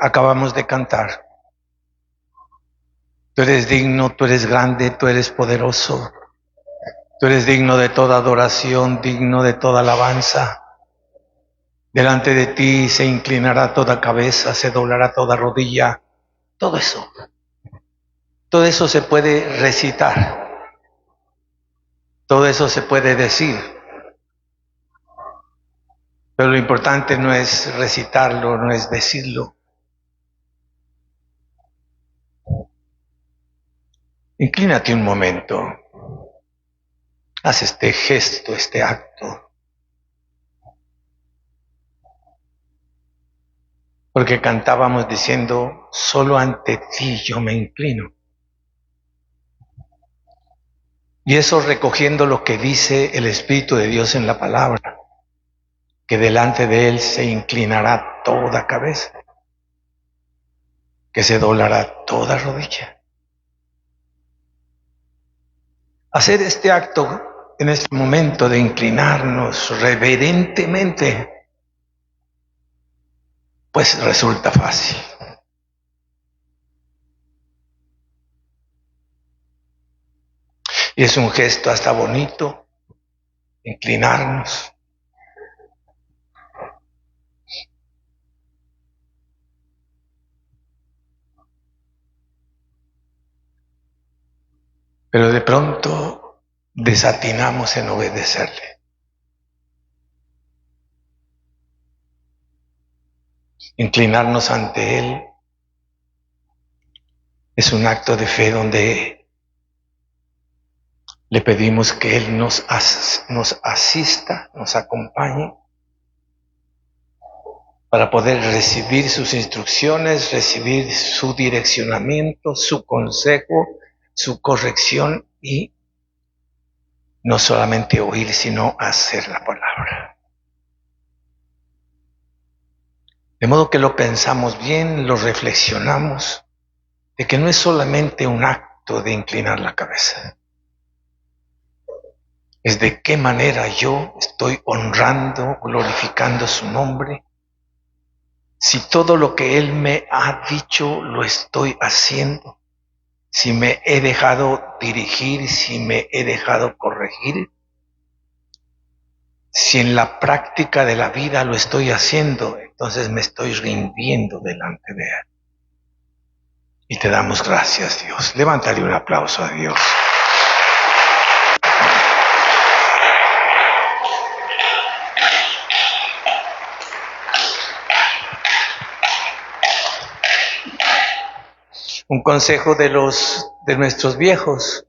acabamos de cantar. Tú eres digno, tú eres grande, tú eres poderoso. Tú eres digno de toda adoración, digno de toda alabanza. Delante de ti se inclinará toda cabeza, se doblará toda rodilla. Todo eso se puede recitar. Todo eso se puede decir. Pero lo importante no es recitarlo, no es decirlo. Inclínate un momento. Haz este gesto, este acto. Porque cantábamos diciendo, solo ante ti yo me inclino. Y eso recogiendo lo que dice el Espíritu de Dios en la palabra, que delante de Él se inclinará toda cabeza, que se doblará toda rodilla. Hacer este acto en este momento de inclinarnos reverentemente, pues resulta fácil. Y es un gesto hasta bonito, inclinarnos. Pero de pronto desatinamos en obedecerle. Inclinarnos ante Él es un acto de fe donde le pedimos que Él nos asista, nos acompañe para poder recibir sus instrucciones, recibir su direccionamiento, su consejo, su corrección y no solamente oír, sino hacer la palabra. De modo que lo pensamos bien, lo reflexionamos, de que no es solamente un acto de inclinar la cabeza. Es de qué manera yo estoy honrando, glorificando su nombre. Si todo lo que Él me ha dicho lo estoy haciendo, si me he dejado dirigir, si me he dejado corregir, si en la práctica de la vida lo estoy haciendo, entonces me estoy rindiendo delante de Él. Y te damos gracias, Dios. Levántale un aplauso a Dios. Un consejo de nuestros viejos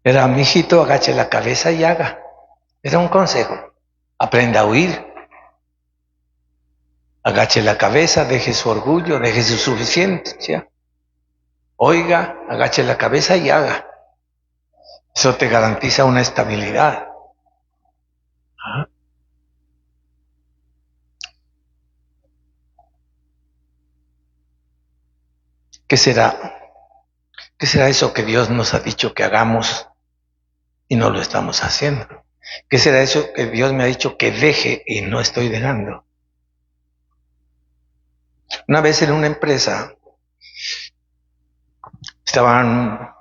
era: mijito, agache la cabeza y haga. Era un consejo. Aprenda a oír. Agache la cabeza, deje su orgullo, deje su suficiencia. Oiga, agache la cabeza y haga. Eso te garantiza una estabilidad. ¿Qué será? ¿Qué será eso que Dios nos ha dicho que hagamos y no lo estamos haciendo? ¿Qué será eso que Dios me ha dicho que deje y no estoy dejando? Una vez en una empresa estaban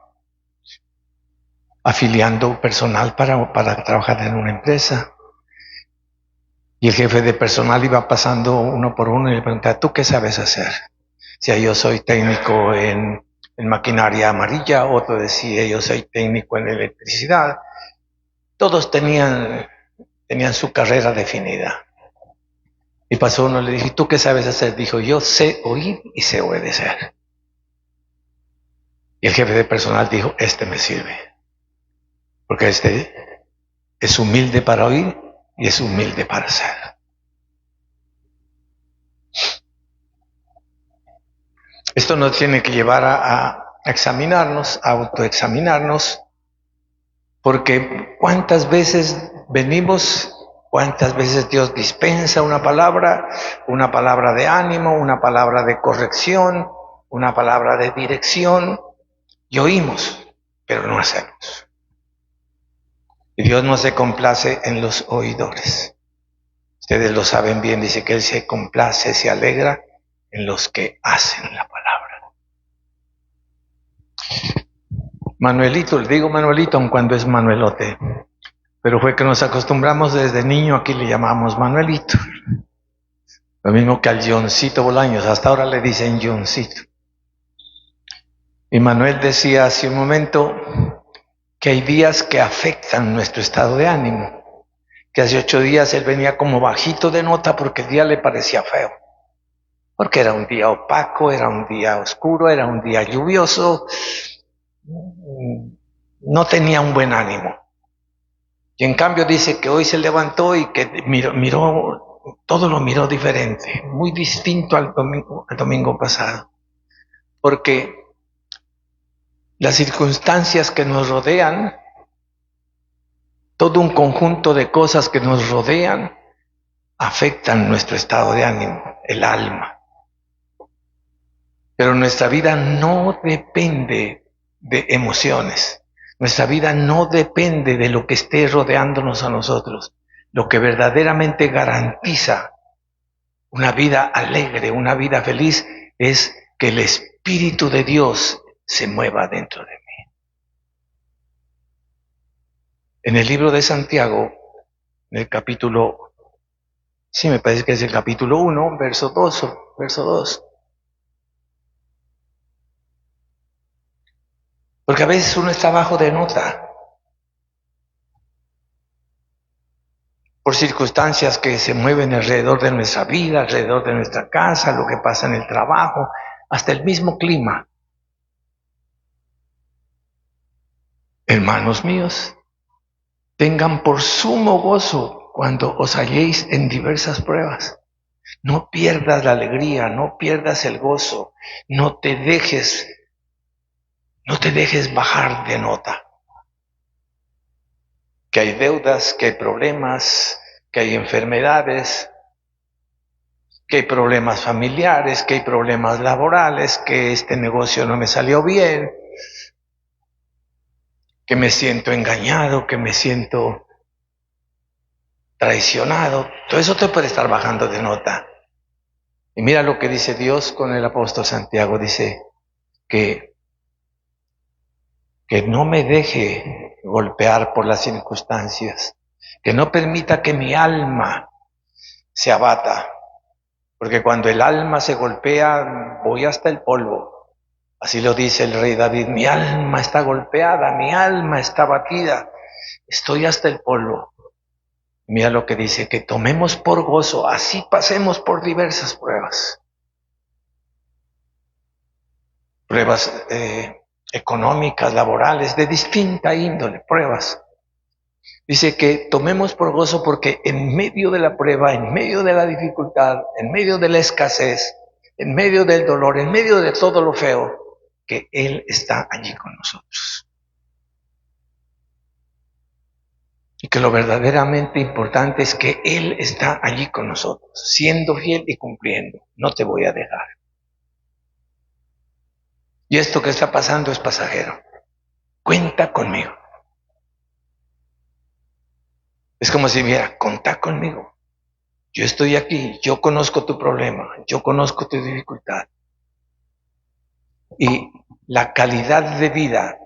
afiliando personal para trabajar en una empresa. Y el jefe de personal iba pasando uno por uno y le preguntaba: ¿tú qué sabes hacer? Si yo soy técnico en maquinaria amarilla, otro decía: yo soy técnico en electricidad. Todos tenían su carrera definida. Y pasó uno, le dije: ¿tú qué sabes hacer? Dijo: yo sé oír y sé obedecer. Y el jefe de personal dijo: este me sirve. Porque este es humilde para oír y es humilde para hacer. Esto nos tiene que llevar a examinarnos, a autoexaminarnos, porque cuántas veces venimos, cuántas veces Dios dispensa una palabra de ánimo, una palabra de corrección, una palabra de dirección, y oímos, pero no hacemos. Y Dios no se complace en los oidores. Ustedes lo saben bien, dice que Él se complace, se alegra en los que hacen la palabra. Manuelito, le digo Manuelito aun cuando es Manuelote, pero fue que nos acostumbramos desde niño, aquí le llamamos Manuelito. Lo mismo que al Johncito Bolaños, hasta ahora le dicen Johncito. Y Manuel decía hace un momento que hay días que afectan nuestro estado de ánimo, que hace 8 días él venía como bajito de nota porque el día le parecía feo, porque era un día opaco, era un día oscuro, era un día lluvioso, no tenía un buen ánimo. Y en cambio dice que hoy se levantó y que miró, todo lo miró diferente, muy distinto al domingo pasado, porque las circunstancias que nos rodean, todo un conjunto de cosas que nos rodean, afectan nuestro estado de ánimo, el alma. Pero nuestra vida no depende de emociones. Nuestra vida no depende de lo que esté rodeándonos a nosotros. Lo que verdaderamente garantiza una vida alegre, una vida feliz, es que el Espíritu de Dios se mueva dentro de mí. En el libro de Santiago, en el capítulo, sí me parece que es el capítulo 1, verso 2. Porque a veces uno está bajo de nota por circunstancias que se mueven alrededor de nuestra vida, alrededor de nuestra casa, lo que pasa en el trabajo, hasta el mismo clima. Hermanos míos, tengan por sumo gozo cuando os halléis en diversas pruebas. No pierdas la alegría, no pierdas el gozo, no te dejes bajar de nota. Que hay deudas, que hay problemas, que hay enfermedades, que hay problemas familiares, que hay problemas laborales, que este negocio no me salió bien, que me siento engañado, que me siento traicionado. Todo eso te puede estar bajando de nota. Y mira lo que dice Dios con el apóstol Santiago, dice que no me deje golpear por las circunstancias, que no permita que mi alma se abata, porque cuando el alma se golpea, voy hasta el polvo. Así lo dice el rey David, mi alma está golpeada, mi alma está abatida, estoy hasta el polvo. Mira lo que dice, que tomemos por gozo, así pasemos por diversas pruebas. Pruebas económicas, laborales, de distinta índole, pruebas. Dice que tomemos por gozo porque en medio de la prueba, en medio de la dificultad, en medio de la escasez, en medio del dolor, en medio de todo lo feo, que Él está allí con nosotros. Y que lo verdaderamente importante es que Él está allí con nosotros, siendo fiel y cumpliendo. No te voy a dejar. Y esto que está pasando es pasajero. Cuenta conmigo. Es como si viera, contá conmigo. Yo estoy aquí, yo conozco tu problema, yo conozco tu dificultad. Y la calidad de vida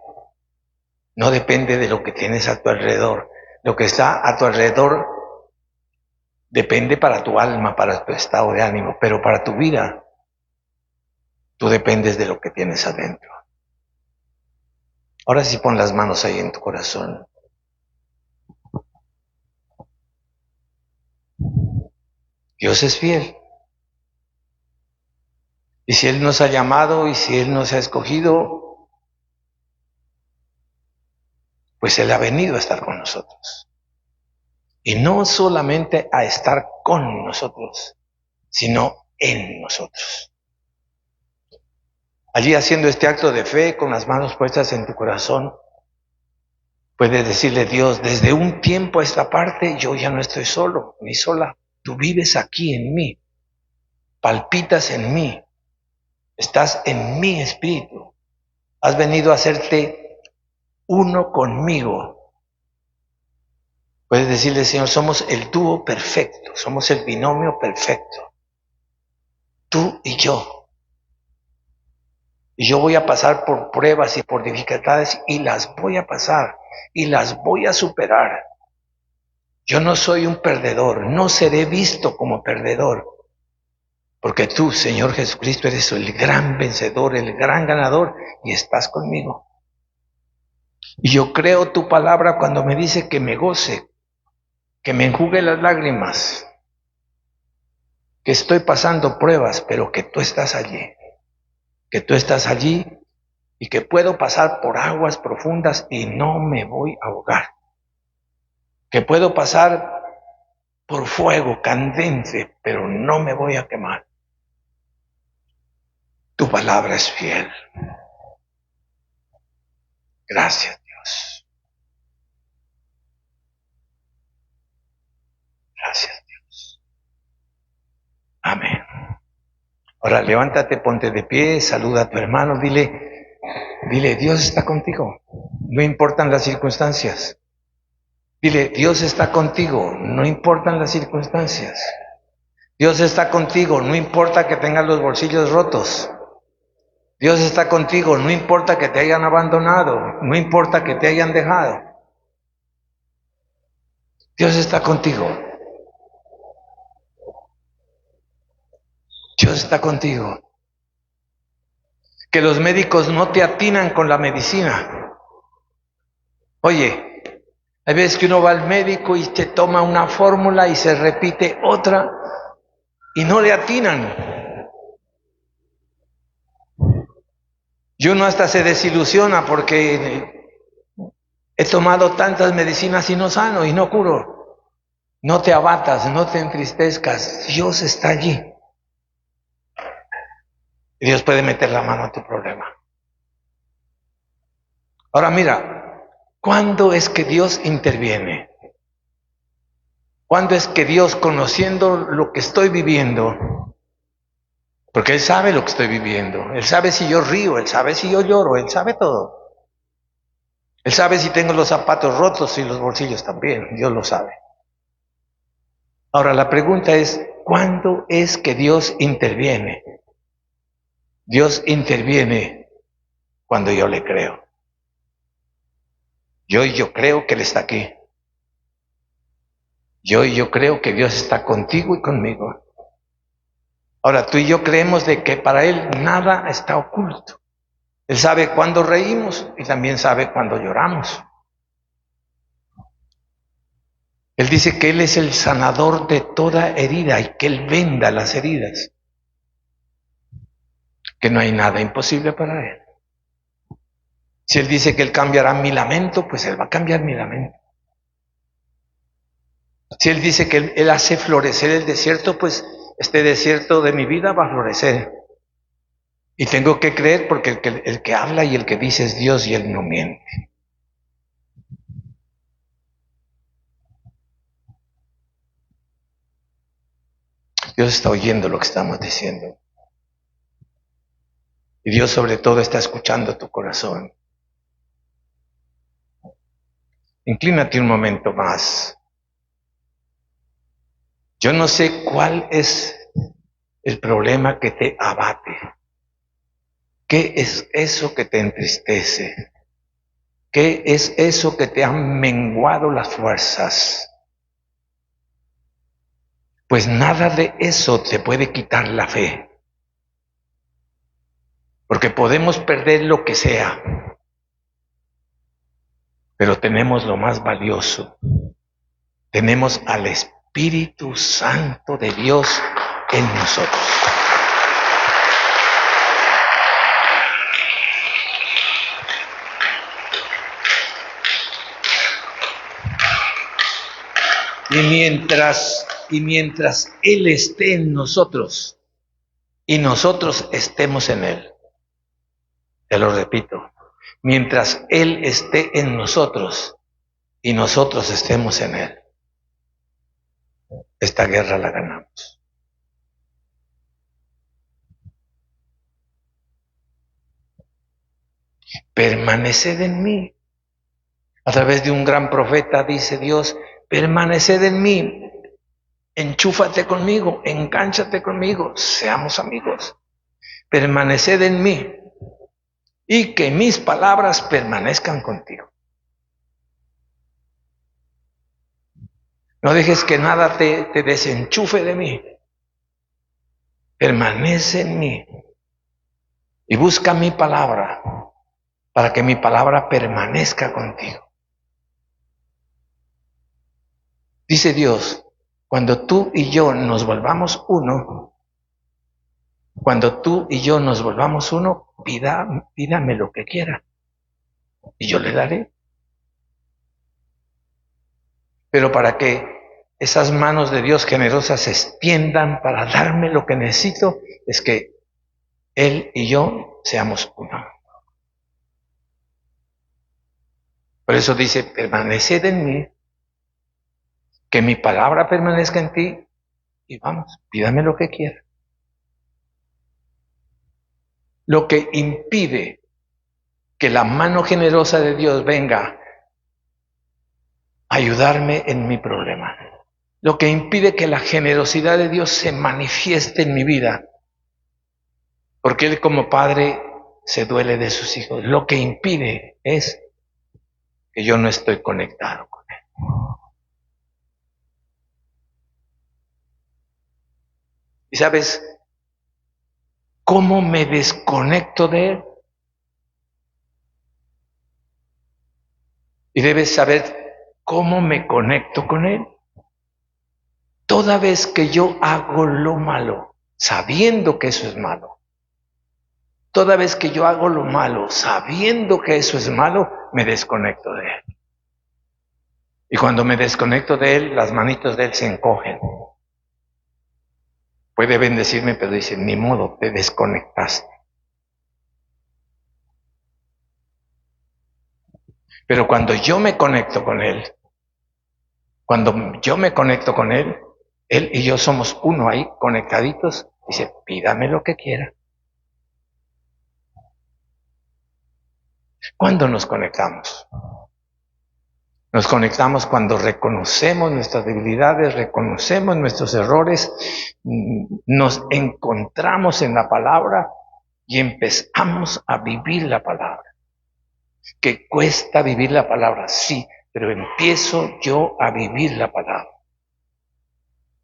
no depende de lo que tienes a tu alrededor. Lo que está a tu alrededor depende para tu alma, para tu estado de ánimo, pero para tu vida, tú dependes de lo que tienes adentro. Ahora sí pon las manos ahí en tu corazón. Dios es fiel. Y si Él nos ha llamado y si Él nos ha escogido, pues Él ha venido a estar con nosotros. Y no solamente a estar con nosotros, sino en nosotros. Allí haciendo este acto de fe con las manos puestas en tu corazón, puedes decirle, Dios, desde un tiempo a esta parte yo ya no estoy solo ni sola. Tú vives aquí en mí, palpitas en mí, estás en mi espíritu. Has venido a hacerte uno conmigo. Puedes decirle, Señor, somos el dúo perfecto, somos el binomio perfecto. tú y yo. Y yo voy a pasar por pruebas y por dificultades y las voy a pasar y las voy a superar. Yo no soy un perdedor, no seré visto como perdedor, porque tú, Señor Jesucristo, eres el gran vencedor, el gran ganador y estás conmigo. Y yo creo tu palabra cuando me dice que me goce, que me enjugue las lágrimas, que estoy pasando pruebas, pero que tú estás allí. Que tú estás allí y que puedo pasar por aguas profundas y no me voy a ahogar. Que puedo pasar por fuego candente, pero no me voy a quemar. Tu palabra es fiel. Gracias, Dios. Gracias, Dios. Amén. Ahora levántate, ponte de pie, saluda a tu hermano, dile, Dios está contigo. No importan las circunstancias. Dile, Dios está contigo, no importan las circunstancias. Dios está contigo, no importa que tengas los bolsillos rotos. Dios está contigo, no importa que te hayan abandonado, no importa que te hayan dejado. Dios está contigo. Dios está contigo. Que los médicos no te atinan con la medicina. Oye, hay veces que uno va al médico y te toma una fórmula y se repite otra y no le atinan. Y uno hasta se desilusiona porque he tomado tantas medicinas y no sano y no curo. No te abatas, no te entristezcas. Dios está allí. Y Dios puede meter la mano a tu problema. Ahora mira, ¿cuándo es que Dios interviene? ¿Cuándo es que Dios, conociendo lo que estoy viviendo, porque Él sabe lo que estoy viviendo, Él sabe si yo río, Él sabe si yo lloro, Él sabe todo. Él sabe si tengo los zapatos rotos y los bolsillos también, Dios lo sabe. Ahora la pregunta es, ¿cuándo es que Dios interviene? Dios interviene cuando yo le creo. Yo creo que Él está aquí. Yo creo que Dios está contigo y conmigo. Ahora tú y yo creemos de que para Él nada está oculto. Él sabe cuándo reímos y también sabe cuándo lloramos. Él dice que Él es el sanador de toda herida y que Él venda las heridas. Que no hay nada imposible para Él. Si Él dice que Él cambiará mi lamento, pues Él va a cambiar mi lamento. Si Él dice que Él hace florecer el desierto, pues este desierto de mi vida va a florecer. Y tengo que creer porque el que habla y el que dice es Dios y Él no miente. Dios está oyendo lo que estamos diciendo. Y Dios sobre todo está escuchando tu corazón. Inclínate un momento más. Yo no sé cuál es el problema que te abate. ¿Qué es eso que te entristece? ¿Qué es eso que te han menguado las fuerzas? Pues nada de eso te puede quitar la fe. Porque podemos perder lo que sea, pero tenemos lo más valioso. Tenemos al Espíritu Santo de Dios en nosotros. Y mientras Él esté en nosotros y nosotros estemos en Él, te lo repito, mientras Él esté en nosotros y nosotros estemos en Él, esta guerra la ganamos. Permaneced en mí. A través de un gran profeta dice Dios, permaneced en mí. Enchúfate conmigo, engánchate conmigo, seamos amigos. Permaneced en mí y que mis palabras permanezcan contigo. No dejes que nada te desenchufe de mí. Permanece en mí y busca mi palabra para que mi palabra permanezca contigo. Dice Dios, cuando tú y yo nos volvamos uno, pídame lo que quiera y yo le daré. Pero para que esas manos de Dios generosas se extiendan para darme lo que necesito, es que Él y yo seamos uno. Por eso dice, permaneced en mí, que mi palabra permanezca en ti, y vamos, pídame lo que quiera. Lo que impide que la mano generosa de Dios venga a ayudarme en mi problema, lo que impide que la generosidad de Dios se manifieste en mi vida, porque Él como Padre se duele de sus hijos, lo que impide es que yo no estoy conectado con Él. ¿Y sabes cómo me desconecto de Él? Y debes saber cómo me conecto con Él. Toda vez que yo hago lo malo, sabiendo que eso es malo, toda vez que yo hago lo malo, sabiendo que eso es malo, me desconecto de Él. Y cuando me desconecto de Él, las manitos de Él se encogen. Puede bendecirme, pero dice, ni modo, te desconectaste. Pero cuando yo me conecto con Él, Él y yo somos uno ahí, conectaditos, dice, pídame lo que quiera. ¿Cuándo nos conectamos? Nos conectamos cuando reconocemos nuestras debilidades, reconocemos nuestros errores, nos encontramos en la palabra y empezamos a vivir la palabra. Que cuesta vivir la palabra, sí, pero empiezo yo a vivir la palabra.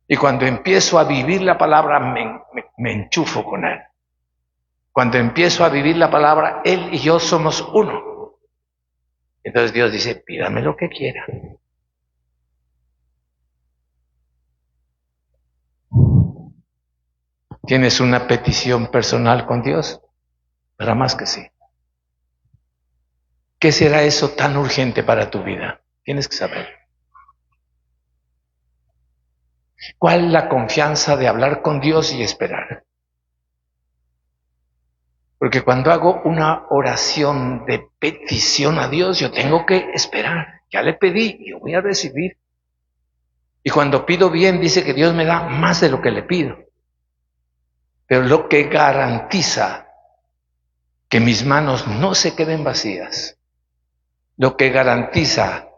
Y cuando empiezo a vivir la palabra, me enchufo con Él. Cuando empiezo a vivir la palabra, Él y yo somos uno. Entonces Dios dice, pídame lo que quiera. ¿Tienes una petición personal con Dios? Para más que sí. ¿Qué será eso tan urgente para tu vida? Tienes que saber. ¿Cuál es la confianza de hablar con Dios y esperar? Porque cuando hago una oración de petición a Dios, yo tengo que esperar. Ya le pedí, yo voy a recibir. Y cuando pido bien, dice que Dios me da más de lo que le pido. Pero lo que garantiza que mis manos no se queden vacías, lo que garantiza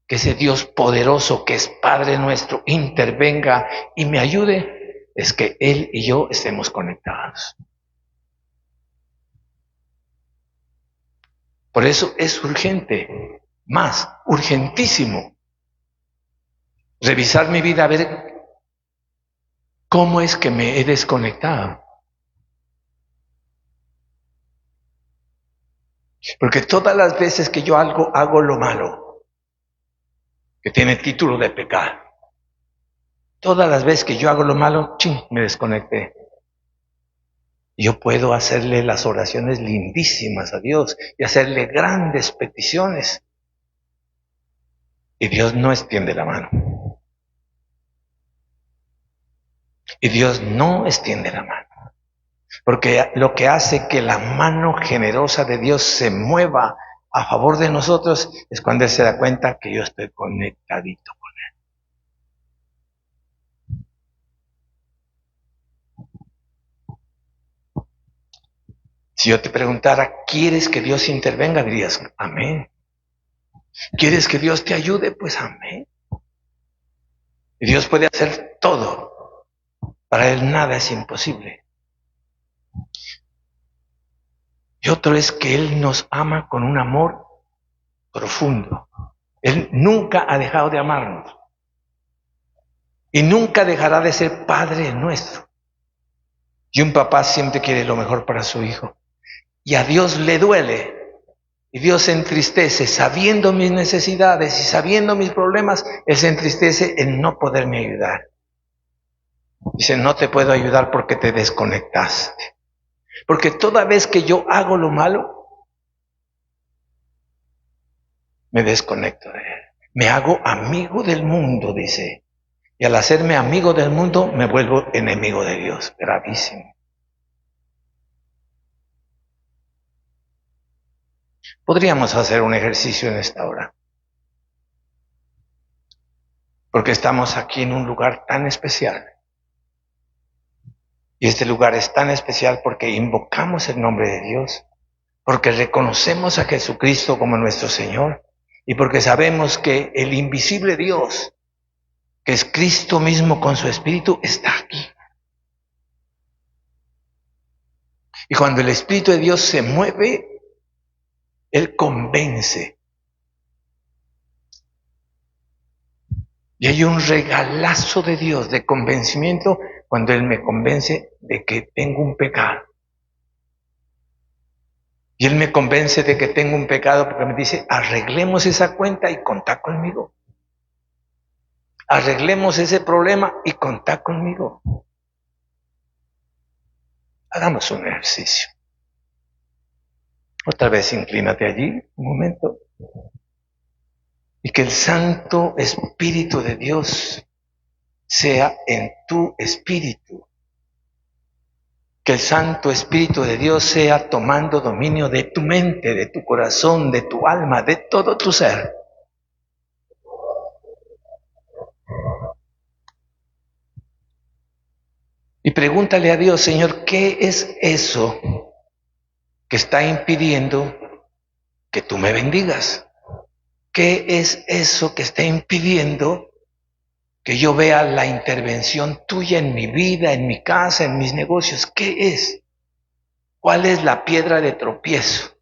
que ese Dios poderoso que es Padre nuestro intervenga y me ayude, es que Él y yo estemos conectados. Por eso es urgente, más urgentísimo, revisar mi vida a ver cómo es que me he desconectado. Porque todas las veces que yo hago lo malo, que tiene título de pecado, todas las veces que yo hago lo malo, me desconecté. Yo puedo hacerle las oraciones lindísimas a Dios y hacerle grandes peticiones. Y Dios no extiende la mano. Y Dios no extiende la mano. Porque lo que hace que la mano generosa de Dios se mueva a favor de nosotros es cuando Él se da cuenta que yo estoy conectadito con Él. Si yo te preguntara, ¿quieres que Dios intervenga? Dirías, amén. ¿Quieres que Dios te ayude? Pues amén. Y Dios puede hacer todo. Para Él nada es imposible. Y otro es que Él nos ama con un amor profundo. Él nunca ha dejado de amarnos. Y nunca dejará de ser Padre nuestro. Y un papá siempre quiere lo mejor para su hijo. Y a Dios le duele. Y Dios se entristece sabiendo mis necesidades y sabiendo mis problemas. Él se entristece en no poderme ayudar. Dice, no te puedo ayudar porque te desconectaste. Porque toda vez que yo hago lo malo, me desconecto de Él. Me hago amigo del mundo, dice. Y al hacerme amigo del mundo, me vuelvo enemigo de Dios. Gravísimo. Podríamos hacer un ejercicio en esta hora. Porque estamos aquí en un lugar tan especial. Y este lugar es tan especial porque invocamos el nombre de Dios. Porque reconocemos a Jesucristo como nuestro Señor. Y porque sabemos que el invisible Dios, que es Cristo mismo con su Espíritu, está aquí. Y cuando el Espíritu de Dios se mueve, Él convence. Y hay un regalazo de Dios de convencimiento cuando Él me convence de que tengo un pecado. Y Él me convence de que tengo un pecado porque me dice, arreglemos esa cuenta y contá conmigo. Arreglemos ese problema y contá conmigo. Hagamos un ejercicio. Otra vez inclínate allí un momento. Y que el Santo Espíritu de Dios sea en tu espíritu. Que el Santo Espíritu de Dios sea tomando dominio de tu mente, de tu corazón, de tu alma, de todo tu ser. Y pregúntale a Dios, Señor, ¿qué es eso que está impidiendo que tú me bendigas? ¿Qué es eso que está impidiendo que yo vea la intervención tuya en mi vida, en mi casa, en mis negocios? ¿Qué es? ¿Cuál es la piedra de tropiezo?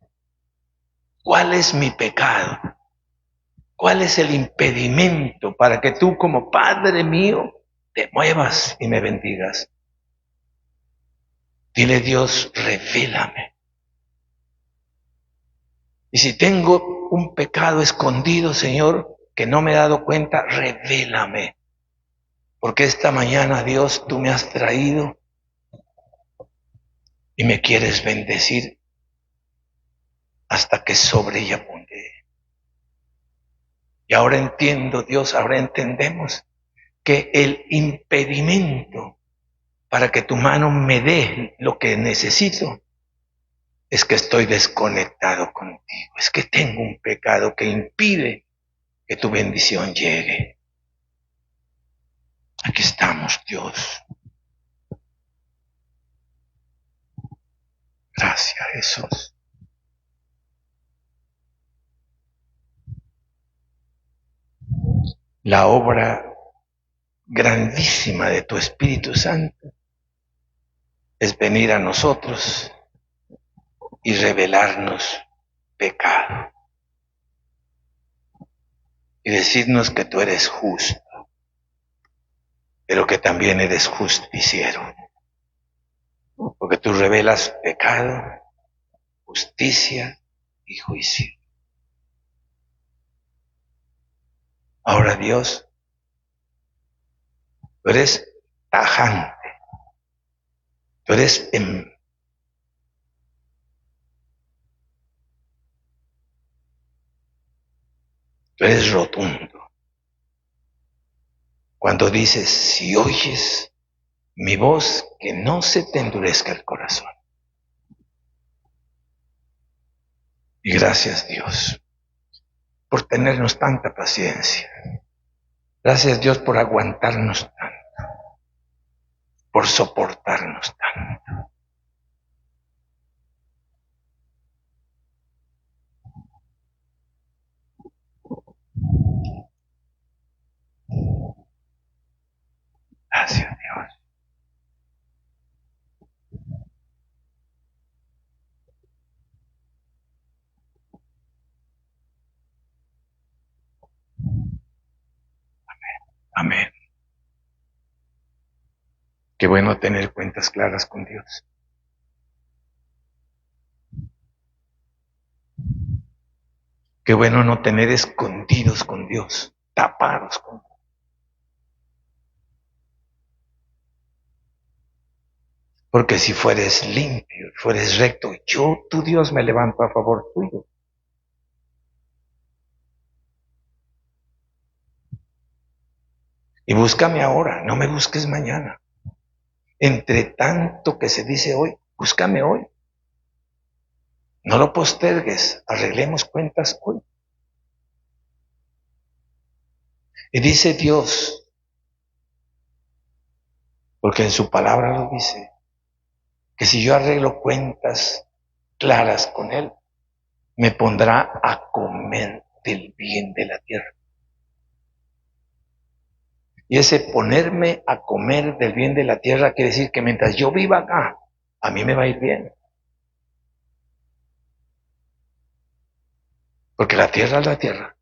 ¿Cuál es mi pecado? ¿Cuál es el impedimento para que tú como Padre mío te muevas y me bendigas? Dile, Dios, revélame. Y si tengo un pecado escondido, Señor, que no me he dado cuenta, revélame. Porque esta mañana, Dios, tú me has traído y me quieres bendecir hasta que sobreabunde. Y ahora entiendo, Dios, ahora entendemos que el impedimento para que tu mano me dé lo que necesito es que estoy desconectado contigo, es que tengo un pecado que impide que tu bendición llegue. Aquí estamos, Dios. Gracias, Jesús. La obra grandísima de tu Espíritu Santo es venir a nosotros y revelarnos pecado y decirnos que tú eres justo, pero que también eres justiciero, porque tú revelas pecado, justicia y juicio. Ahora, Dios, tú eres tajante, tú eres tú eres rotundo. Cuando dices, si oyes mi voz, que no se te endurezca el corazón. Y gracias, Dios, por tenernos tanta paciencia. Gracias, Dios, por aguantarnos tanto, por soportarnos tanto. Gracias, Dios. Amén. Qué bueno tener cuentas claras con Dios. Qué bueno no tener escondidos con Dios, tapados con Dios. Porque si fueres limpio, fueres recto, yo, tu Dios, me levanto a favor tuyo. Y búscame ahora, no me busques mañana. Entre tanto que se dice hoy, búscame hoy. No lo postergues, arreglemos cuentas hoy. Y dice Dios, porque en su palabra lo dice, que si yo arreglo cuentas claras con Él, me pondrá a comer del bien de la tierra. Y ese ponerme a comer del bien de la tierra quiere decir que mientras yo viva acá, a mí me va a ir bien. Porque la tierra es la tierra.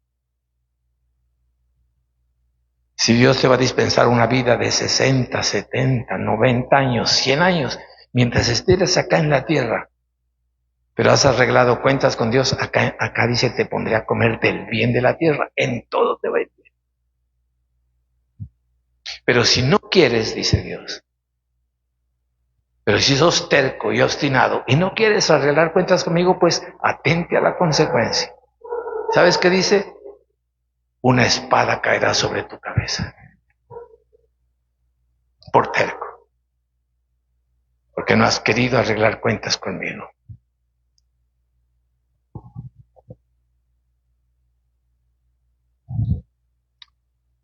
Si Dios te va a dispensar una vida de 60, 70, 90 años, 100 años, mientras estés acá en la tierra, pero has arreglado cuentas con Dios, acá dice, te pondré a comer del bien de la tierra, en todo te va a ir bien. Pero si no quieres, dice Dios, pero si sos terco y obstinado y no quieres arreglar cuentas conmigo, pues atente a la consecuencia. ¿Sabes qué dice? Una espada caerá sobre tu cabeza. Por terco. Porque no has querido arreglar cuentas conmigo.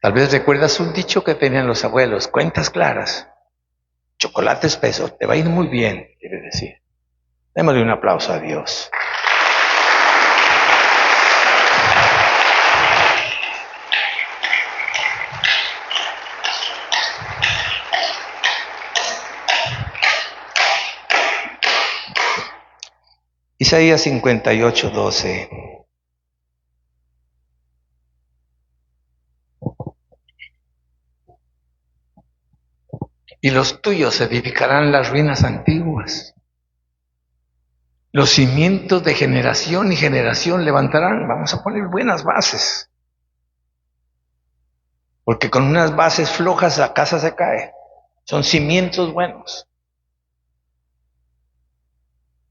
Tal vez recuerdas un dicho que tenían los abuelos, cuentas claras, chocolate espeso, te va a ir muy bien, quiere decir. Démosle un aplauso a Dios. Isaías 58, 12. Y los tuyos edificarán las ruinas antiguas. Los cimientos de generación y generación levantarán. Vamos a poner buenas bases. Porque con unas bases flojas la casa se cae. Son cimientos buenos.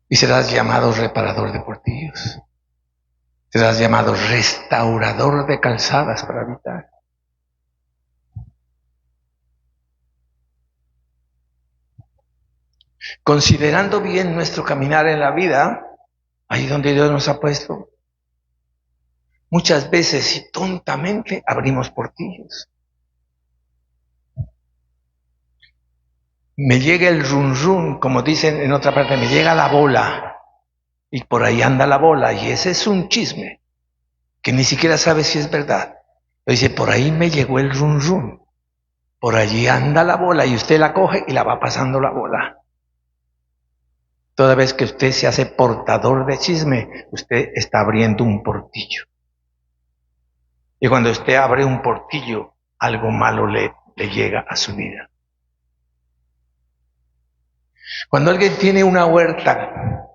Y serás llamado reparador de portillos. Serás llamado restaurador de calzadas para habitar. Considerando bien nuestro caminar en la vida, ahí donde Dios nos ha puesto, muchas veces y tontamente abrimos portillos. Me llega el run run, como dicen en otra parte, me llega la bola, y por ahí anda la bola, y ese es un chisme, que ni siquiera sabe si es verdad. Pero dice, por ahí me llegó el run run, por allí anda la bola, y usted la coge y la va pasando la bola. Toda vez que usted se hace portador de chisme, usted está abriendo un portillo. Y cuando usted abre un portillo, algo malo le llega a su vida. Cuando alguien tiene una huerta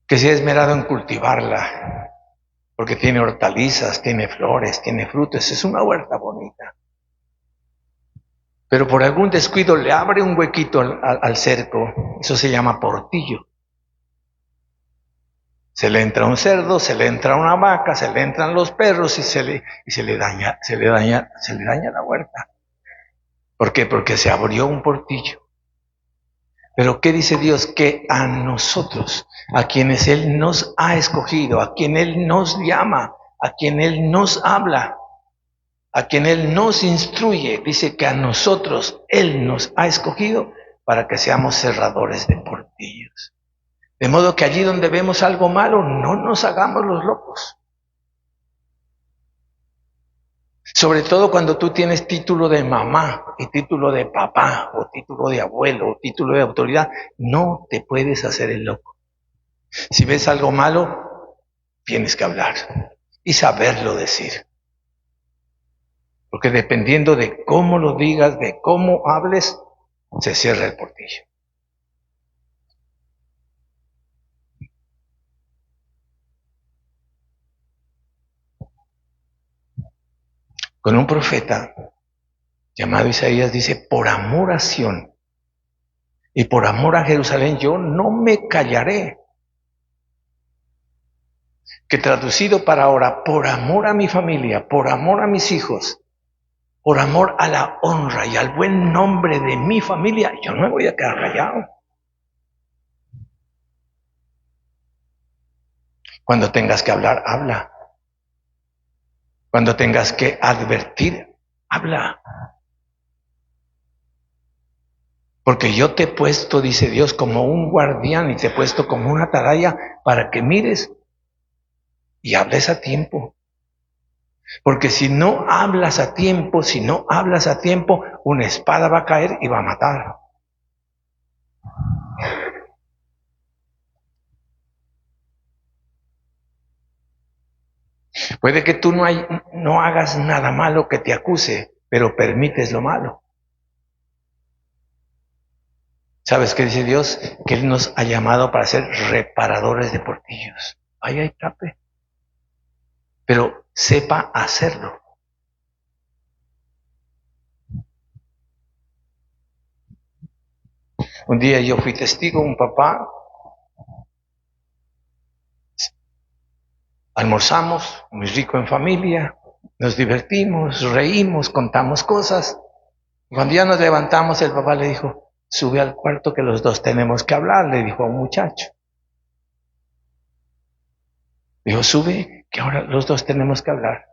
que se ha esmerado en cultivarla, porque tiene hortalizas, tiene flores, tiene frutos, es una huerta bonita. Pero por algún descuido le abre un huequito al cerco, eso se llama portillo. Se le entra un cerdo, se le entra una vaca, se le entran los perros y se le daña la huerta. ¿Por qué? Porque se abrió un portillo. Pero ¿qué dice Dios? Que a nosotros, a quienes Él nos ha escogido, a quien Él nos llama, a quien Él nos habla, a quien Él nos instruye, dice que a nosotros Él nos ha escogido para que seamos cerradores de portillos. De modo que allí donde vemos algo malo, no nos hagamos los locos. Sobre todo cuando tú tienes título de mamá y título de papá o título de abuelo o título de autoridad, no te puedes hacer el loco. Si ves algo malo, tienes que hablar y saberlo decir. Porque dependiendo de cómo lo digas, de cómo hables, se cierra el portillo. Con un profeta llamado Isaías dice, por amor a Sión y por amor a Jerusalén, yo no me callaré. Que traducido para ahora, por amor a mi familia, por amor a mis hijos, por amor a la honra y al buen nombre de mi familia, yo no me voy a quedar callado. Cuando tengas que hablar, habla. Cuando tengas que advertir, habla. Porque yo te he puesto, dice Dios, como un guardián y te he puesto como una atalaya para que mires y hables a tiempo. Porque si no hablas a tiempo, una espada va a caer y va a matar. Puede que tú no hagas nada malo que te acuse, pero permites lo malo. ¿Sabes qué dice Dios? Que Él nos ha llamado para ser reparadores de portillos. Ay, tape. Pero sepa hacerlo. Un día yo fui testigo, un papá, almorzamos, muy rico en familia, nos divertimos, reímos, contamos cosas. Cuando ya nos levantamos, el papá le dijo, sube al cuarto que los dos tenemos que hablar, le dijo a un muchacho. Dijo, sube, que ahora los dos tenemos que hablar.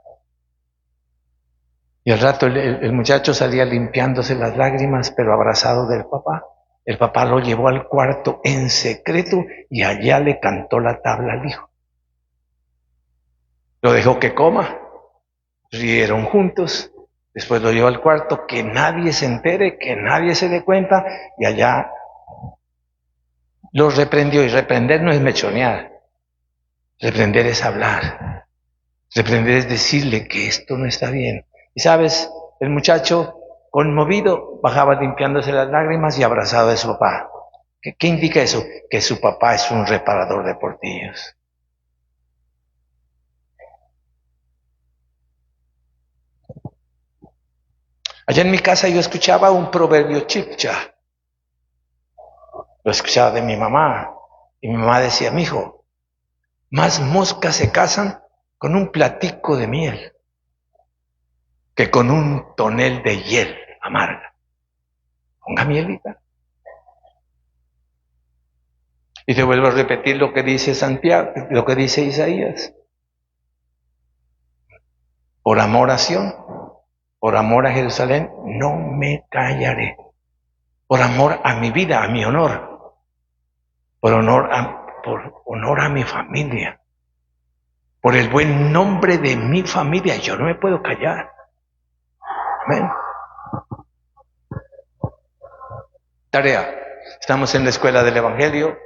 Y al rato el muchacho salía limpiándose las lágrimas, pero abrazado del papá. El papá lo llevó al cuarto en secreto y allá le cantó la tabla al hijo. Lo dejó que coma, rieron juntos, después lo llevó al cuarto, que nadie se entere, que nadie se dé cuenta, y allá los reprendió. Y reprender no es mechonear, reprender es hablar, reprender es decirle que esto no está bien. Y sabes, el muchacho conmovido bajaba limpiándose las lágrimas y abrazado de su papá. ¿Qué indica eso? Que su papá es un reparador de portillos. Allá en mi casa yo escuchaba un proverbio chipcha. Lo escuchaba de mi mamá. Y mi mamá decía, mijo, más moscas se casan con un platico de miel que con un tonel de hiel amarga. Ponga mielita. Y te vuelvo a repetir lo que dice Santiago, lo que dice Isaías. Por amor a Sión, por amor a Jerusalén, no me callaré. Por amor a mi vida, a mi honor. Por honor a mi familia. Por el buen nombre de mi familia, yo no me puedo callar. Amén. Tarea. Estamos en la escuela del Evangelio.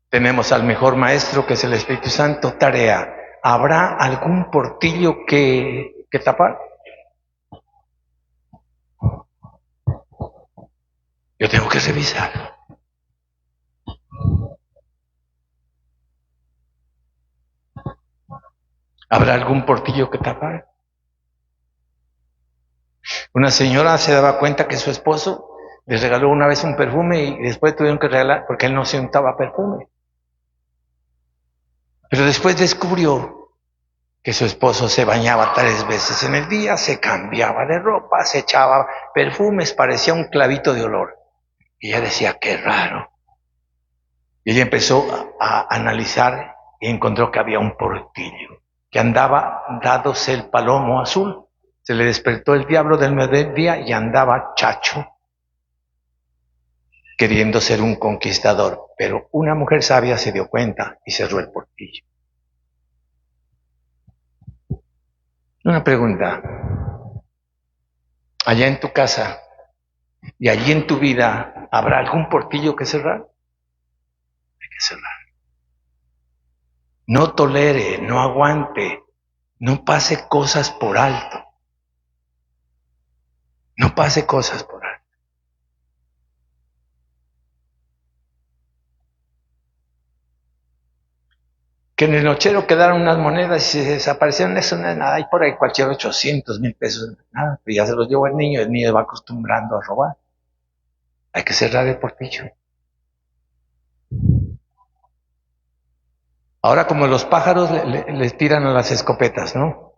Tenemos al mejor maestro que es el Espíritu Santo. Tarea. ¿Habrá algún portillo que tapar? Yo tengo que revisar. ¿Habrá algún portillo que tapar? Una señora se daba cuenta que su esposo le regaló una vez un perfume y después tuvieron que regalar porque él no se untaba perfume. Pero después descubrió que su esposo se bañaba 3 veces en el día, se cambiaba de ropa, se echaba perfumes, parecía un clavito de olor. Y ella decía, qué raro. Y ella empezó a analizar y encontró que había un portillo, que andaba dándose el palomo azul. Se le despertó el diablo del mediodía y andaba chacho, queriendo ser un conquistador. Pero una mujer sabia se dio cuenta y cerró el portillo. Una pregunta. allá en tu casa y allí en tu vida, ¿habrá algún portillo que cerrar? Hay que cerrar. No tolere, no aguante, no pase cosas por alto. No pase cosas por alto. Que en el nochero quedaron unas monedas y se desaparecieron, eso no es nada, hay por ahí cualquier 800,000 pesos, nada, pero ya se los llevó el niño va acostumbrando a robar. Hay que cerrar el portillo. Ahora como los pájaros les tiran a las escopetas, ¿no?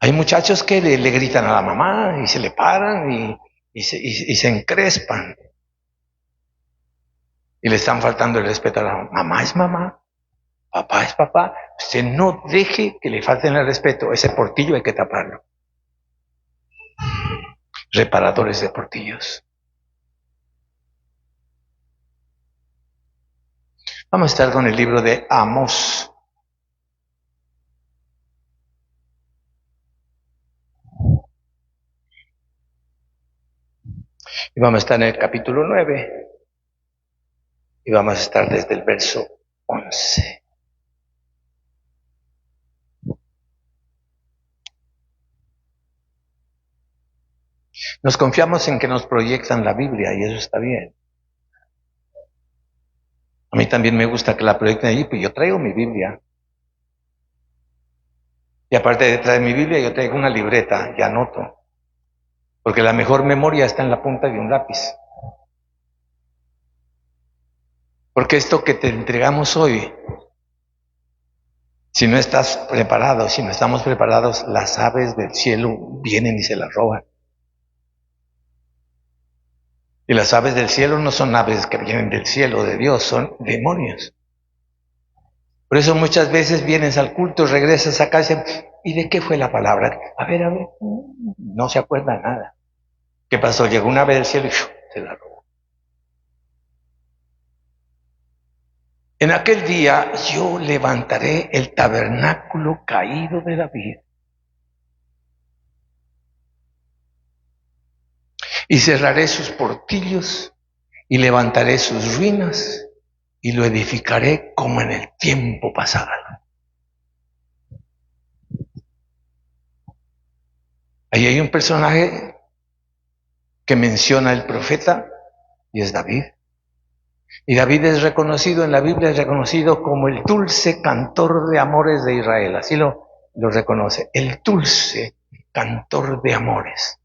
Hay muchachos que le gritan a la mamá y se le paran y se encrespan. Y le están faltando el respeto a la mamá. Mamá es mamá, papá es papá. Usted no deje que le falten el respeto. Ese portillo hay que taparlo. Reparadores de portillos. Vamos a estar con el libro de Amós. Y vamos a estar en el capítulo 9. Y vamos a estar desde el verso 11. Nos confiamos en que nos proyectan la Biblia y eso está bien. A mí también me gusta que la proyecten allí, pues yo traigo mi Biblia. Y aparte de traer mi Biblia, yo traigo una libreta y anoto. Porque la mejor memoria está en la punta de un lápiz. Porque esto que te entregamos hoy, si no estás preparado, si no estamos preparados, las aves del cielo vienen y se las roban. Y las aves del cielo no son aves que vienen del cielo de Dios, son demonios. Por eso muchas veces vienes al culto, regresas a casa y ¿de qué fue la palabra? A ver, no se acuerda nada. ¿Qué pasó? Llegó una ave del cielo y se la robó. En aquel día yo levantaré el tabernáculo caído de David y cerraré sus portillos y levantaré sus ruinas y lo edificaré como en el tiempo pasado. Ahí hay un personaje que menciona el profeta y es David. Y David es reconocido en la Biblia, es reconocido como el dulce cantor de amores de Israel. Así lo reconoce, el dulce cantor de amores.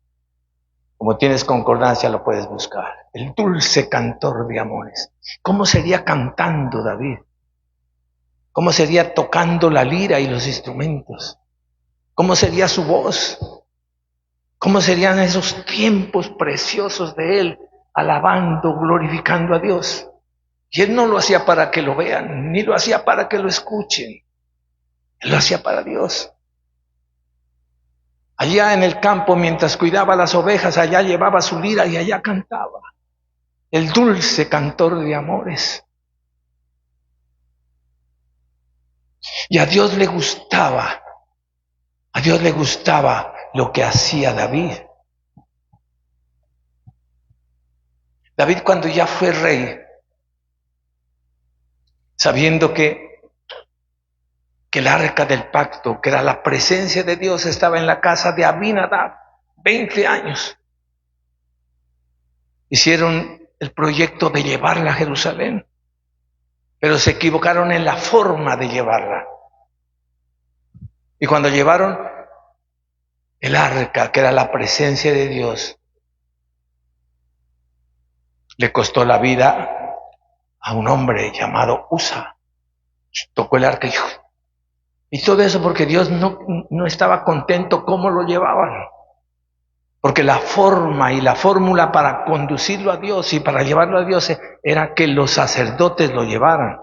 Como tienes concordancia lo puedes buscar. El dulce cantor de amores. ¿Cómo sería cantando David? ¿Cómo sería tocando la lira y los instrumentos? ¿Cómo sería su voz? ¿Cómo serían esos tiempos preciosos de él, alabando, glorificando a Dios? Y él no lo hacía para que lo vean, ni lo hacía para que lo escuchen. Él lo hacía para Dios. Allá en el campo, mientras cuidaba las ovejas, allá llevaba su lira y allá cantaba. El dulce cantor de amores. Y a Dios le gustaba lo que hacía David. David, cuando ya fue rey, sabiendo que el arca del pacto, que era la presencia de Dios, estaba en la casa de Abinadab, 20 años. Hicieron el proyecto de llevarla a Jerusalén, pero se equivocaron en la forma de llevarla. Y cuando llevaron el arca, que era la presencia de Dios, le costó la vida a un hombre llamado Usa. Tocó el arca y todo eso porque Dios no estaba contento cómo lo llevaban. Porque la forma y la fórmula para conducirlo a Dios y para llevarlo a Dios era que los sacerdotes lo llevaran.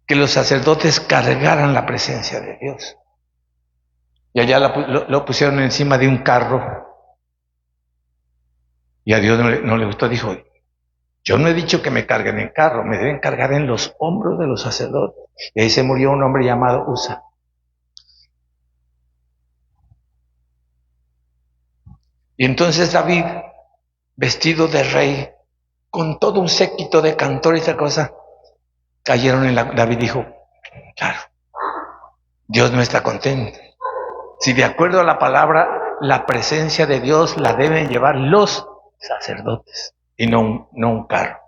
Que los sacerdotes cargaran la presencia de Dios. Y allá lo pusieron encima de un carro. Y a Dios no le gustó, dijo, yo no he dicho que me carguen en carro, me deben cargar en los hombros de los sacerdotes. Y ahí se murió un hombre llamado Usa. Y entonces David, vestido de rey, con todo un séquito de cantor y esta cosa, cayeron en David dijo, claro, Dios no está contento. Si de acuerdo a la palabra, la presencia de Dios la deben llevar los sacerdotes y no un carro.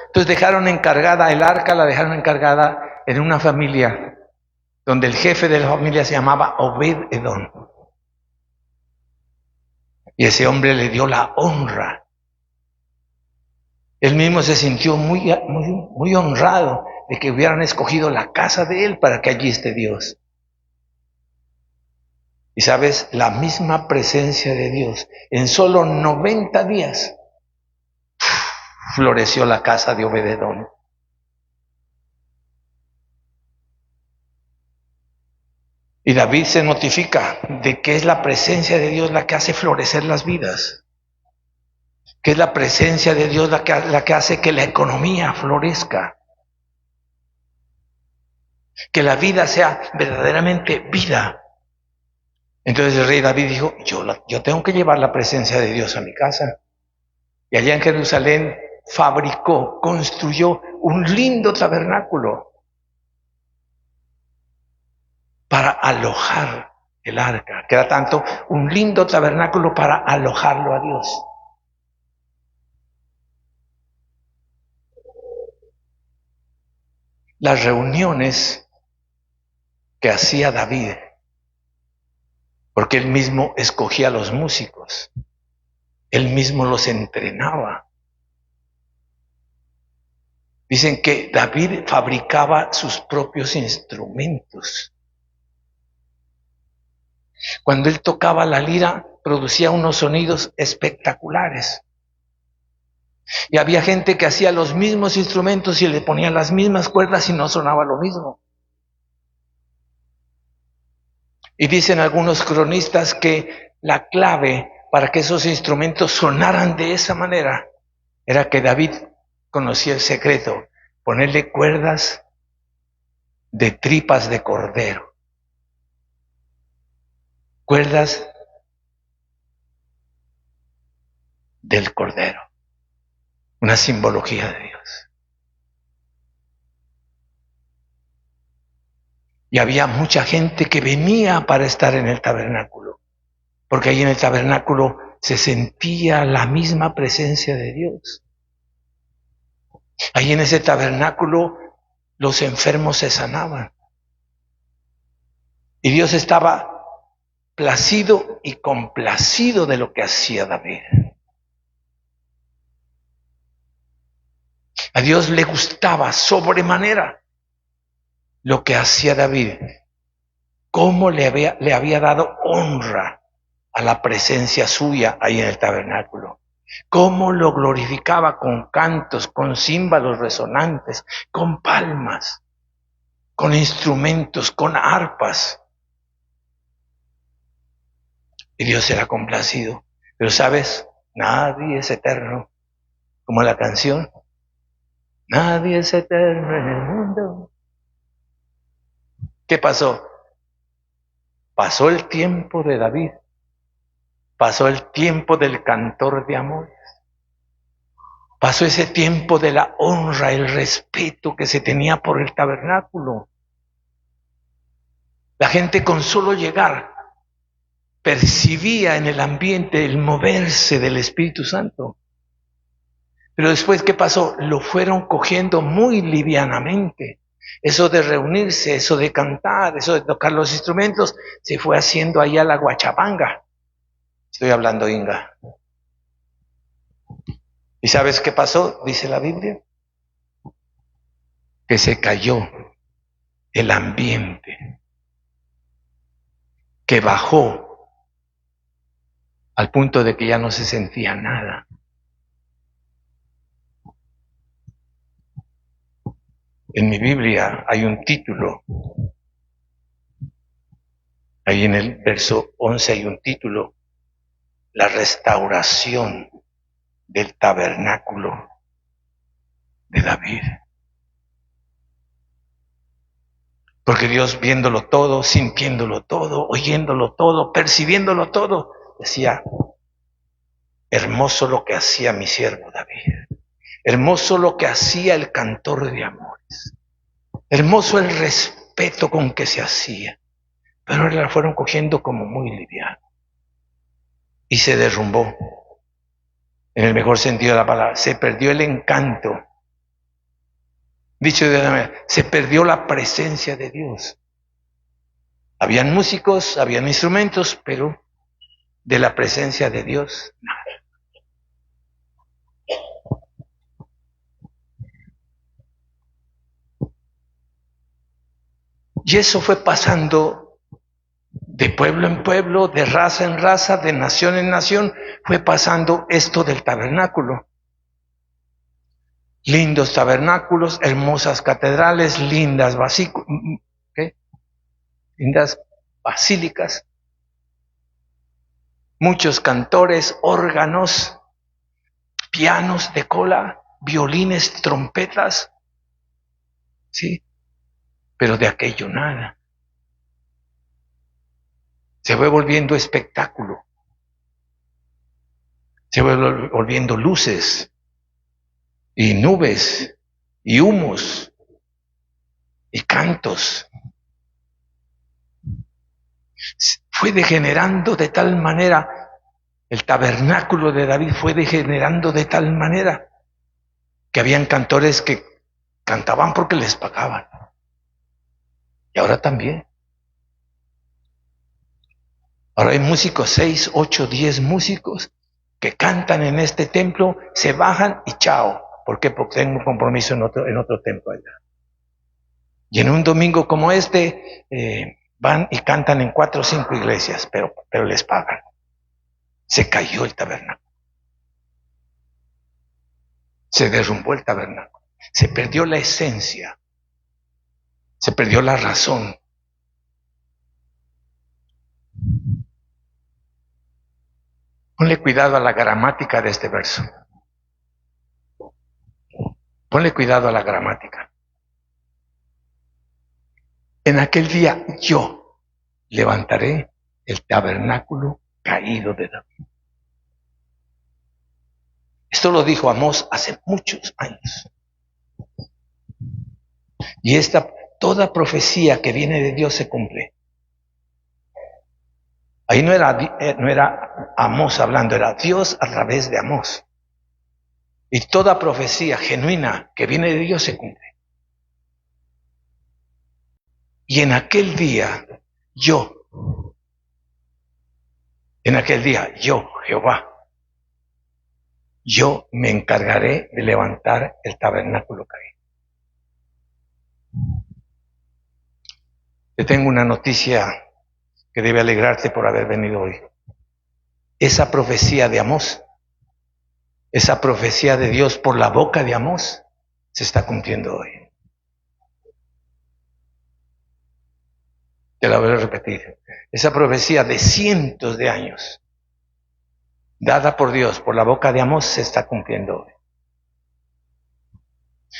Entonces dejaron encargada el arca, la dejaron encargada en una familia donde el jefe de la familia se llamaba Obed-Edom. Y ese hombre le dio la honra. Él mismo se sintió muy honrado de que hubieran escogido la casa de él para que allí esté Dios. Y sabes, la misma presencia de Dios, en solo 90 días, floreció la casa de Obed-Edom. Y David se notifica de que es la presencia de Dios la que hace florecer las vidas, que es la presencia de Dios la que hace que la economía florezca, que la vida sea verdaderamente vida. Entonces el rey David dijo, yo tengo que llevar la presencia de Dios a mi casa. Y allá en Jerusalén construyó un lindo tabernáculo para alojar el arca, que era tanto un lindo tabernáculo para alojarlo a Dios. Las reuniones que hacía David, porque él mismo escogía a los músicos, él mismo los entrenaba. Dicen que David fabricaba sus propios instrumentos. Cuando él tocaba la lira, producía unos sonidos espectaculares. Y había gente que hacía los mismos instrumentos y le ponía las mismas cuerdas y no sonaba lo mismo. Y dicen algunos cronistas que la clave para que esos instrumentos sonaran de esa manera era que David conocía el secreto, ponerle cuerdas de tripas de cordero, cuerdas del cordero, una simbología de Dios. Y había mucha gente que venía para estar en el tabernáculo, porque ahí en el tabernáculo se sentía la misma presencia de Dios. Ahí en ese tabernáculo los enfermos se sanaban. Y Dios estaba placido y complacido de lo que hacía David. A Dios le gustaba sobremanera lo que hacía David, cómo le había dado honra a la presencia suya ahí en el tabernáculo, cómo lo glorificaba con cantos, con címbalos resonantes, con palmas, con instrumentos, con arpas. Y Dios era complacido. Pero sabes, nadie es eterno, como la canción, nadie es eterno en el mundo. ¿Qué pasó? Pasó el tiempo de David, pasó el tiempo del cantor de amores, pasó ese tiempo de la honra, el respeto que se tenía por el tabernáculo. La gente con solo llegar percibía en el ambiente el moverse del Espíritu Santo. Pero después, ¿qué pasó? Lo fueron cogiendo muy livianamente. Eso de reunirse, eso de cantar, eso de tocar los instrumentos, se fue haciendo ahí a la guachabanga. Estoy hablando Inga. ¿Y sabes qué pasó? Dice la Biblia. Que se cayó el ambiente. Que bajó al punto de que ya no se sentía nada. En mi Biblia hay un título. Ahí en el verso 11 hay un título. La restauración del tabernáculo de David. Porque Dios viéndolo todo, sintiéndolo todo, oyéndolo todo, percibiéndolo todo, decía, hermoso lo que hacía mi siervo David, hermoso lo que hacía el cantor de amores, hermoso el respeto con que se hacía, pero la fueron cogiendo como muy liviano y se derrumbó, en el mejor sentido de la palabra, se perdió el encanto. Dicho de una manera, se perdió la presencia de Dios. Habían músicos, habían instrumentos, pero de la presencia de Dios, nada. Y eso fue pasando de pueblo en pueblo, de raza en raza, de nación en nación, fue pasando esto del tabernáculo. Lindos tabernáculos, hermosas catedrales, lindas basílicas, muchos cantores, órganos, pianos de cola, violines, trompetas, ¿sí? Pero de aquello nada. Se fue volviendo espectáculo, se fue volviendo luces y nubes y humos y cantos. Fue degenerando de tal manera, el tabernáculo de David fue degenerando de tal manera que habían cantores que cantaban porque les pagaban. Y ahora también. Ahora hay músicos, 6, 8, 10 músicos que cantan en este templo, se bajan y chao. ¿Por qué? Porque tengo un compromiso en otro templo allá. Y en un domingo como este, van y cantan en 4 o 5 iglesias, pero les pagan. Se cayó el tabernáculo. Se derrumbó el tabernáculo. Se perdió la esencia. Se perdió la razón. Ponle cuidado a la gramática de este verso. Ponle cuidado a la gramática. En aquel día yo levantaré el tabernáculo caído de David. Esto lo dijo Amós hace muchos años. Y toda profecía que viene de Dios se cumple. Ahí no era Amós hablando, era Dios a través de Amós. Y toda profecía genuina que viene de Dios se cumple. Y en aquel día, yo, Jehová, yo me encargaré de levantar el tabernáculo caído. Te tengo una noticia que debe alegrarte por haber venido hoy. Esa profecía de Amós, esa profecía de Dios por la boca de Amós, se está cumpliendo hoy. Te la voy a repetir. Esa profecía de cientos de años, dada por Dios por la boca de Amós, se está cumpliendo hoy.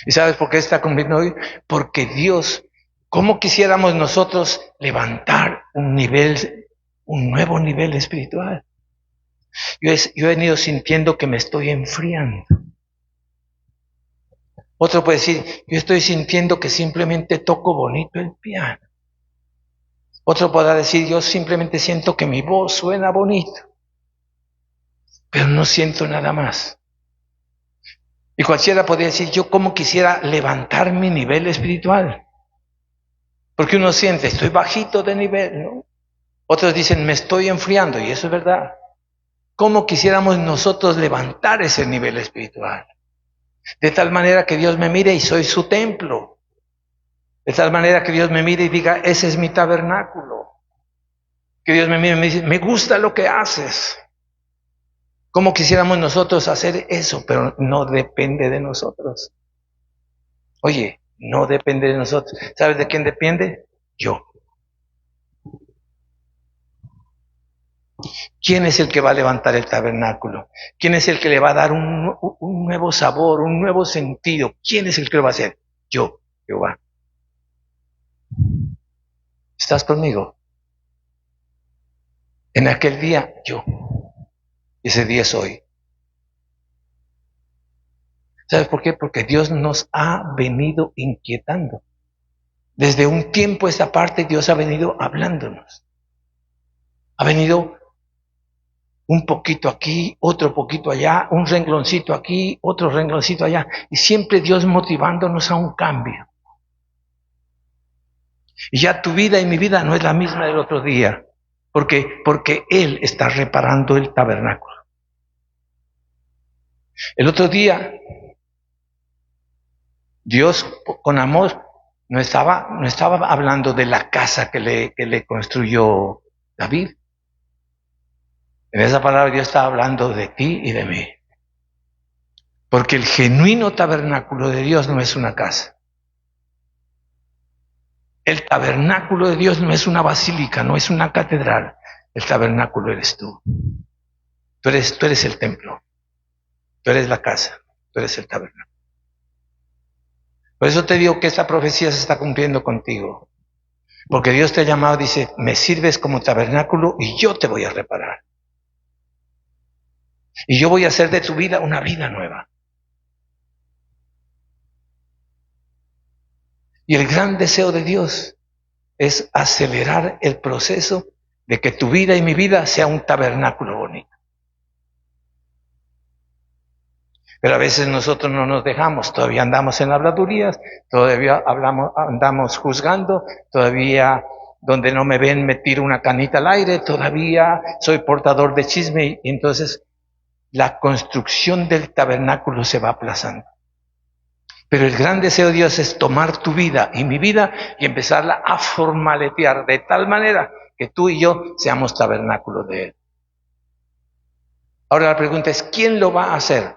¿Y sabes por qué se está cumpliendo hoy? Porque Dios, ¿cómo quisiéramos nosotros levantar un nuevo nivel espiritual? Yo he venido sintiendo que me estoy enfriando. Otro puede decir, yo estoy sintiendo que simplemente toco bonito el piano. Otro podrá decir, yo simplemente siento que mi voz suena bonito, pero no siento nada más. Y cualquiera podría decir, yo como quisiera levantar mi nivel espiritual. Porque uno siente, estoy bajito de nivel, ¿no? Otros dicen, me estoy enfriando, y eso es verdad. ¿Cómo quisiéramos nosotros levantar ese nivel espiritual? De tal manera que Dios me mire y soy su templo. De tal manera que Dios me mire y diga, ese es mi tabernáculo. Que Dios me mire y me dice, me gusta lo que haces. ¿Cómo quisiéramos nosotros hacer eso? Pero no depende de nosotros. Oye, no depende de nosotros. ¿Sabes de quién depende? Yo. ¿Quién es el que va a levantar el tabernáculo? ¿Quién es el que le va a dar un nuevo sabor, un nuevo sentido? ¿Quién es el que lo va a hacer? Yo, Jehová. ¿Estás conmigo? En aquel día, yo. Y ese día es hoy. ¿Sabes por qué? Porque Dios nos ha venido inquietando. Desde un tiempo a esta parte Dios ha venido hablándonos. Ha venido un poquito aquí, otro poquito allá, un rengloncito aquí, otro rengloncito allá. Y siempre Dios motivándonos a un cambio. Y ya tu vida y mi vida no es la misma del otro día. Porque Él está reparando el tabernáculo. El otro día, Dios con amor no estaba hablando de la casa que le construyó David. En esa palabra Dios está hablando de ti y de mí. Porque el genuino tabernáculo de Dios no es una casa. El tabernáculo de Dios no es una basílica, no es una catedral. El tabernáculo eres tú. Tú eres el templo. Tú eres la casa. Tú eres el tabernáculo. Por eso te digo que esta profecía se está cumpliendo contigo. Porque Dios te ha llamado, dice, me sirves como tabernáculo y yo te voy a reparar. Y yo voy a hacer de tu vida una vida nueva. Y el gran deseo de Dios es acelerar el proceso de que tu vida y mi vida sea un tabernáculo bonito. Pero a veces nosotros no nos dejamos, todavía andamos en habladurías, todavía andamos juzgando, todavía donde no me ven me tiro una canita al aire, todavía soy portador de chisme y entonces la construcción del tabernáculo se va aplazando. Pero el gran deseo de Dios es tomar tu vida y mi vida y empezarla a formaletear de tal manera que tú y yo seamos tabernáculo de Él. Ahora la pregunta es, ¿quién lo va a hacer?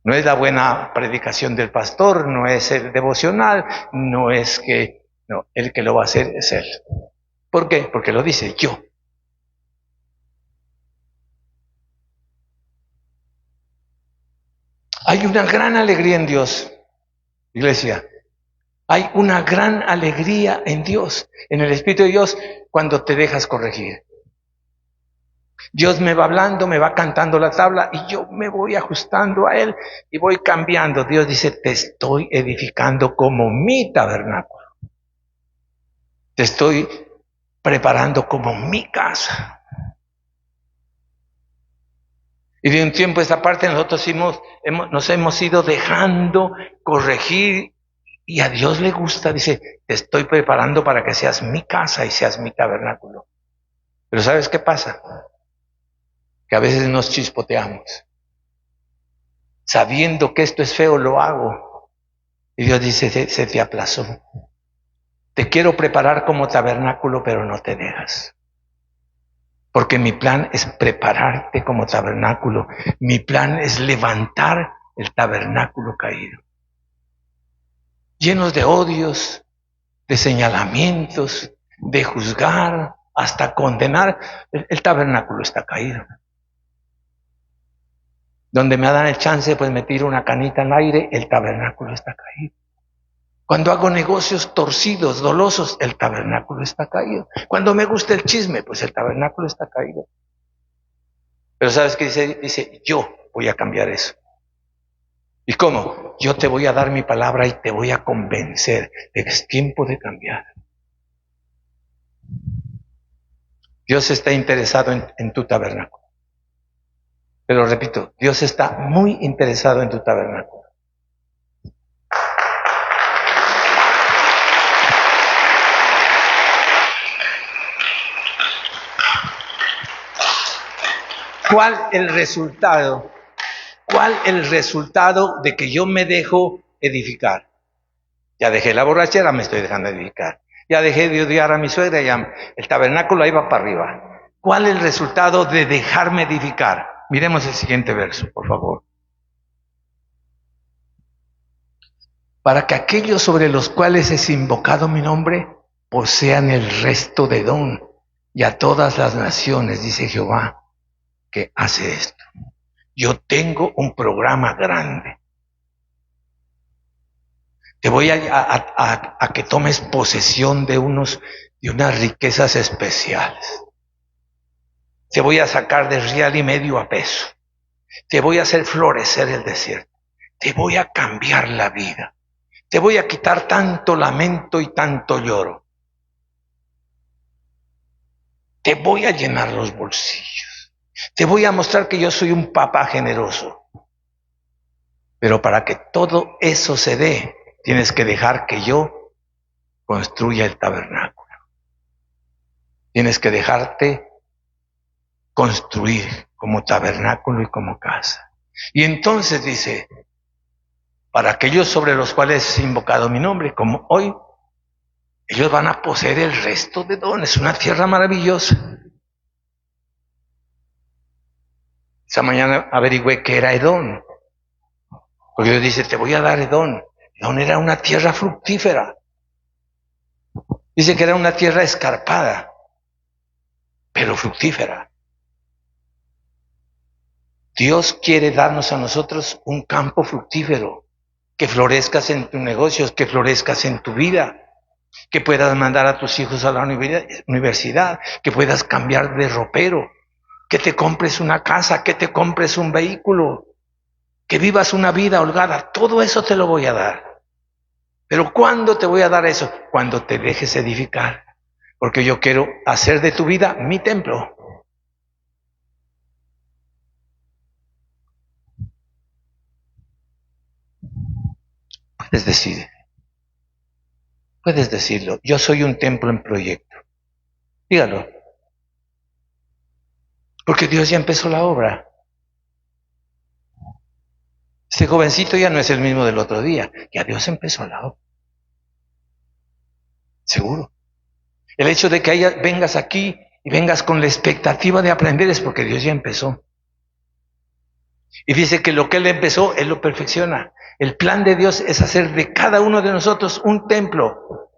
No es la buena predicación del pastor, no es el devocional, no, el que lo va a hacer es Él. ¿Por qué? Porque lo dice yo. Hay una gran alegría en Dios, iglesia. Hay una gran alegría en Dios, en el Espíritu de Dios, cuando te dejas corregir. Dios me va hablando, me va cantando la tabla y yo me voy ajustando a Él y voy cambiando. Dios dice, te estoy edificando como mi tabernáculo. Te estoy preparando como mi casa. Y de un tiempo a esta parte nosotros nos hemos ido dejando corregir y a Dios le gusta, dice, te estoy preparando para que seas mi casa y seas mi tabernáculo. Pero ¿sabes qué pasa? Que a veces nos chispoteamos. Sabiendo que esto es feo, lo hago. Y Dios dice, se te aplazó. Te quiero preparar como tabernáculo, pero no te dejas. Porque mi plan es prepararte como tabernáculo. Mi plan es levantar el tabernáculo caído. Llenos de odios, de señalamientos, de juzgar, hasta condenar. El tabernáculo está caído. Donde me dan el chance, pues me tiro una canita al aire, el tabernáculo está caído. Cuando hago negocios torcidos, dolosos, el tabernáculo está caído. Cuando me gusta el chisme, pues el tabernáculo está caído. Pero ¿sabes qué dice? Dice, yo voy a cambiar eso. ¿Y cómo? Yo te voy a dar mi palabra y te voy a convencer de que es tiempo de cambiar. Dios está interesado en tu tabernáculo. Pero repito, Dios está muy interesado en tu tabernáculo. ¿Cuál el resultado? ¿Cuál el resultado de que yo me dejo edificar? Ya dejé la borrachera, me estoy dejando edificar. Ya dejé de odiar a mi suegra, ya el tabernáculo ahí va para arriba. ¿Cuál es el resultado de dejarme edificar? Miremos el siguiente verso, por favor. Para que aquellos sobre los cuales es invocado mi nombre posean el resto de don, y a todas las naciones, dice Jehová, que hace esto. Yo tengo un programa grande. Te voy a que tomes posesión de unas riquezas especiales. Te voy a sacar de real y medio a peso. Te voy a hacer florecer el desierto. Te voy a cambiar la vida. Te voy a quitar tanto lamento y tanto lloro. Te voy a llenar los bolsillos. Te voy a mostrar que yo soy un papá generoso. Pero para que todo eso se dé, tienes que dejar que yo construya el tabernáculo. Tienes que dejarte construir como tabernáculo y como casa. Y entonces dice, para aquellos sobre los cuales he invocado mi nombre, como hoy, ellos van a poseer el resto de Edom. Es una tierra maravillosa. Esa mañana averigüé que era Edom. Porque Dios dice, te voy a dar Edom. Edom era una tierra fructífera. Dice que era una tierra escarpada, pero fructífera. Dios quiere darnos a nosotros un campo fructífero, que florezcas en tus negocios, que florezcas en tu vida, que puedas mandar a tus hijos a la universidad, que puedas cambiar de ropero, que te compres una casa, que te compres un vehículo, que vivas una vida holgada. Todo eso te lo voy a dar. Pero ¿cuándo te voy a dar eso? Cuando te dejes edificar, porque yo quiero hacer de tu vida mi templo. Puedes decirlo, yo soy un templo en proyecto. Dígalo. Porque Dios ya empezó la obra. Este jovencito ya no es el mismo del otro día. Ya Dios empezó la obra. Seguro. El hecho de que vengas aquí y vengas con la expectativa de aprender es porque Dios ya empezó. Y dice que lo que Él empezó, Él lo perfecciona. El plan de Dios es hacer de cada uno de nosotros un templo.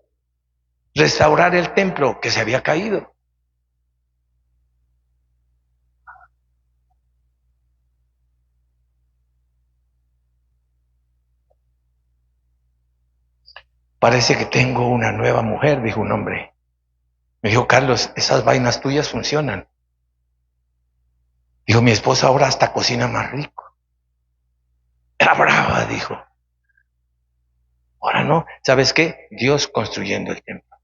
Restaurar el templo que se había caído. Parece que tengo una nueva mujer, dijo un hombre. Me dijo, Carlos, esas vainas tuyas funcionan. Dijo, mi esposa ahora hasta cocina más rico. Era brava, dijo. Ahora no. ¿Sabes qué? Dios construyendo el templo.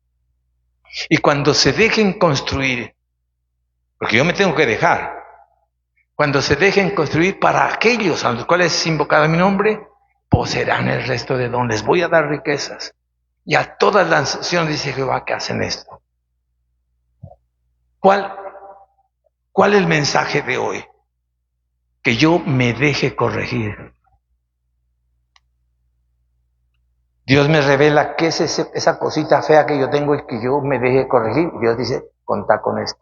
Y cuando se dejen construir, porque yo me tengo que dejar, cuando se dejen construir para aquellos a los cuales es invocado mi nombre, poseerán el resto de Edom. Les voy a dar riquezas. Y a todas las naciones, dice Jehová, que hacen esto. ¿Cuál es el mensaje de hoy? Que yo me deje corregir. Dios me revela qué es esa cosita fea que yo tengo y que yo me deje corregir. Dios dice, contá con esto.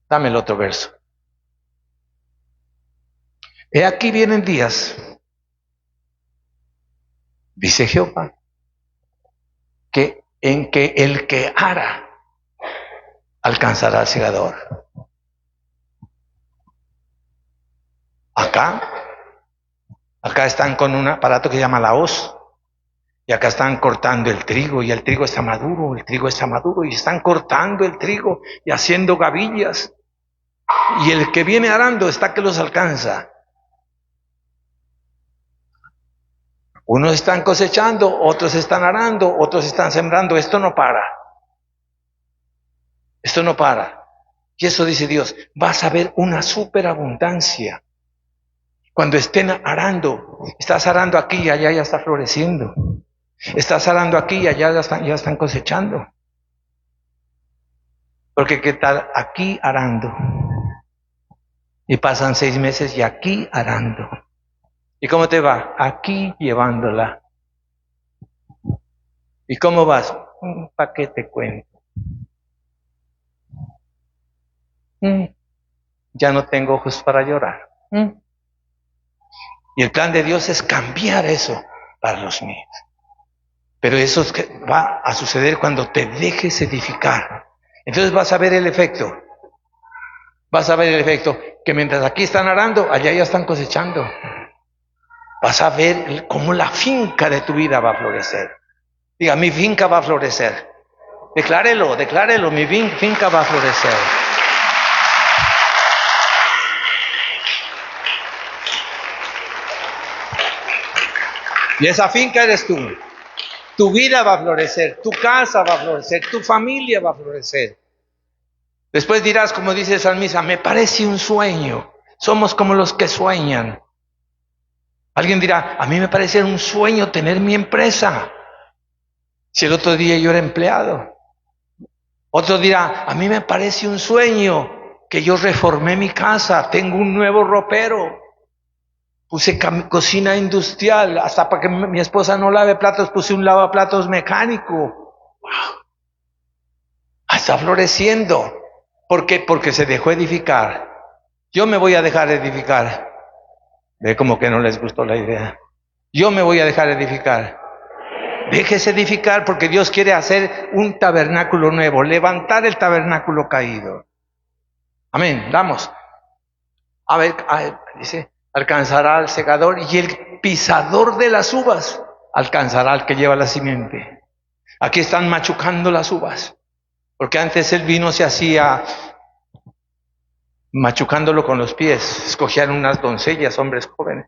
Dame el otro verso. He aquí vienen días, dice Jehová, en que el que ara alcanzará al segador. Acá están con un aparato que se llama la hoz. Y acá están cortando el trigo y el trigo está maduro y están cortando el trigo y haciendo gavillas. Y el que viene arando está que los alcanza. Unos están cosechando, otros están arando, otros están sembrando. Esto no para. Esto no para. Y eso dice Dios, vas a ver una superabundancia. Cuando estén arando, estás arando aquí y allá ya está floreciendo. Estás arando aquí y allá ya están cosechando. Porque qué tal aquí arando. Y pasan 6 meses y aquí arando. ¿Y cómo te va? Aquí llevándola. ¿Y cómo vas? ¿Para qué te cuento? Ya no tengo ojos para llorar. Y el plan de Dios es cambiar eso para los míos. Pero eso va a suceder cuando te dejes edificar. Entonces vas a ver el efecto. Vas a ver el efecto que mientras aquí están arando, allá ya están cosechando. Vas a ver cómo la finca de tu vida va a florecer. Diga, mi finca va a florecer. Declárelo, mi finca va a florecer. Y esa finca eres tú. Tu vida va a florecer, tu casa va a florecer, tu familia va a florecer. Después dirás, como dice el salmista, me parece un sueño. Somos como los que sueñan. Alguien dirá, a mí me parece un sueño tener mi empresa. Si el otro día yo era empleado. Otro dirá, a mí me parece un sueño que yo reformé mi casa, tengo un nuevo ropero. Puse cocina industrial, hasta para que mi esposa no lave platos, puse un lavaplatos mecánico. ¡Wow! Está floreciendo. ¿Por qué? Porque se dejó edificar. Yo me voy a dejar edificar. Ve como que no les gustó la idea. Yo me voy a dejar edificar. Déjese edificar porque Dios quiere hacer un tabernáculo nuevo, levantar el tabernáculo caído. Amén, vamos. A ver, dice, alcanzará al segador y el pisador de las uvas alcanzará al que lleva la simiente. Aquí están machucando las uvas, porque antes el vino se hacía machucándolo con los pies. Escogían unas doncellas, hombres jóvenes,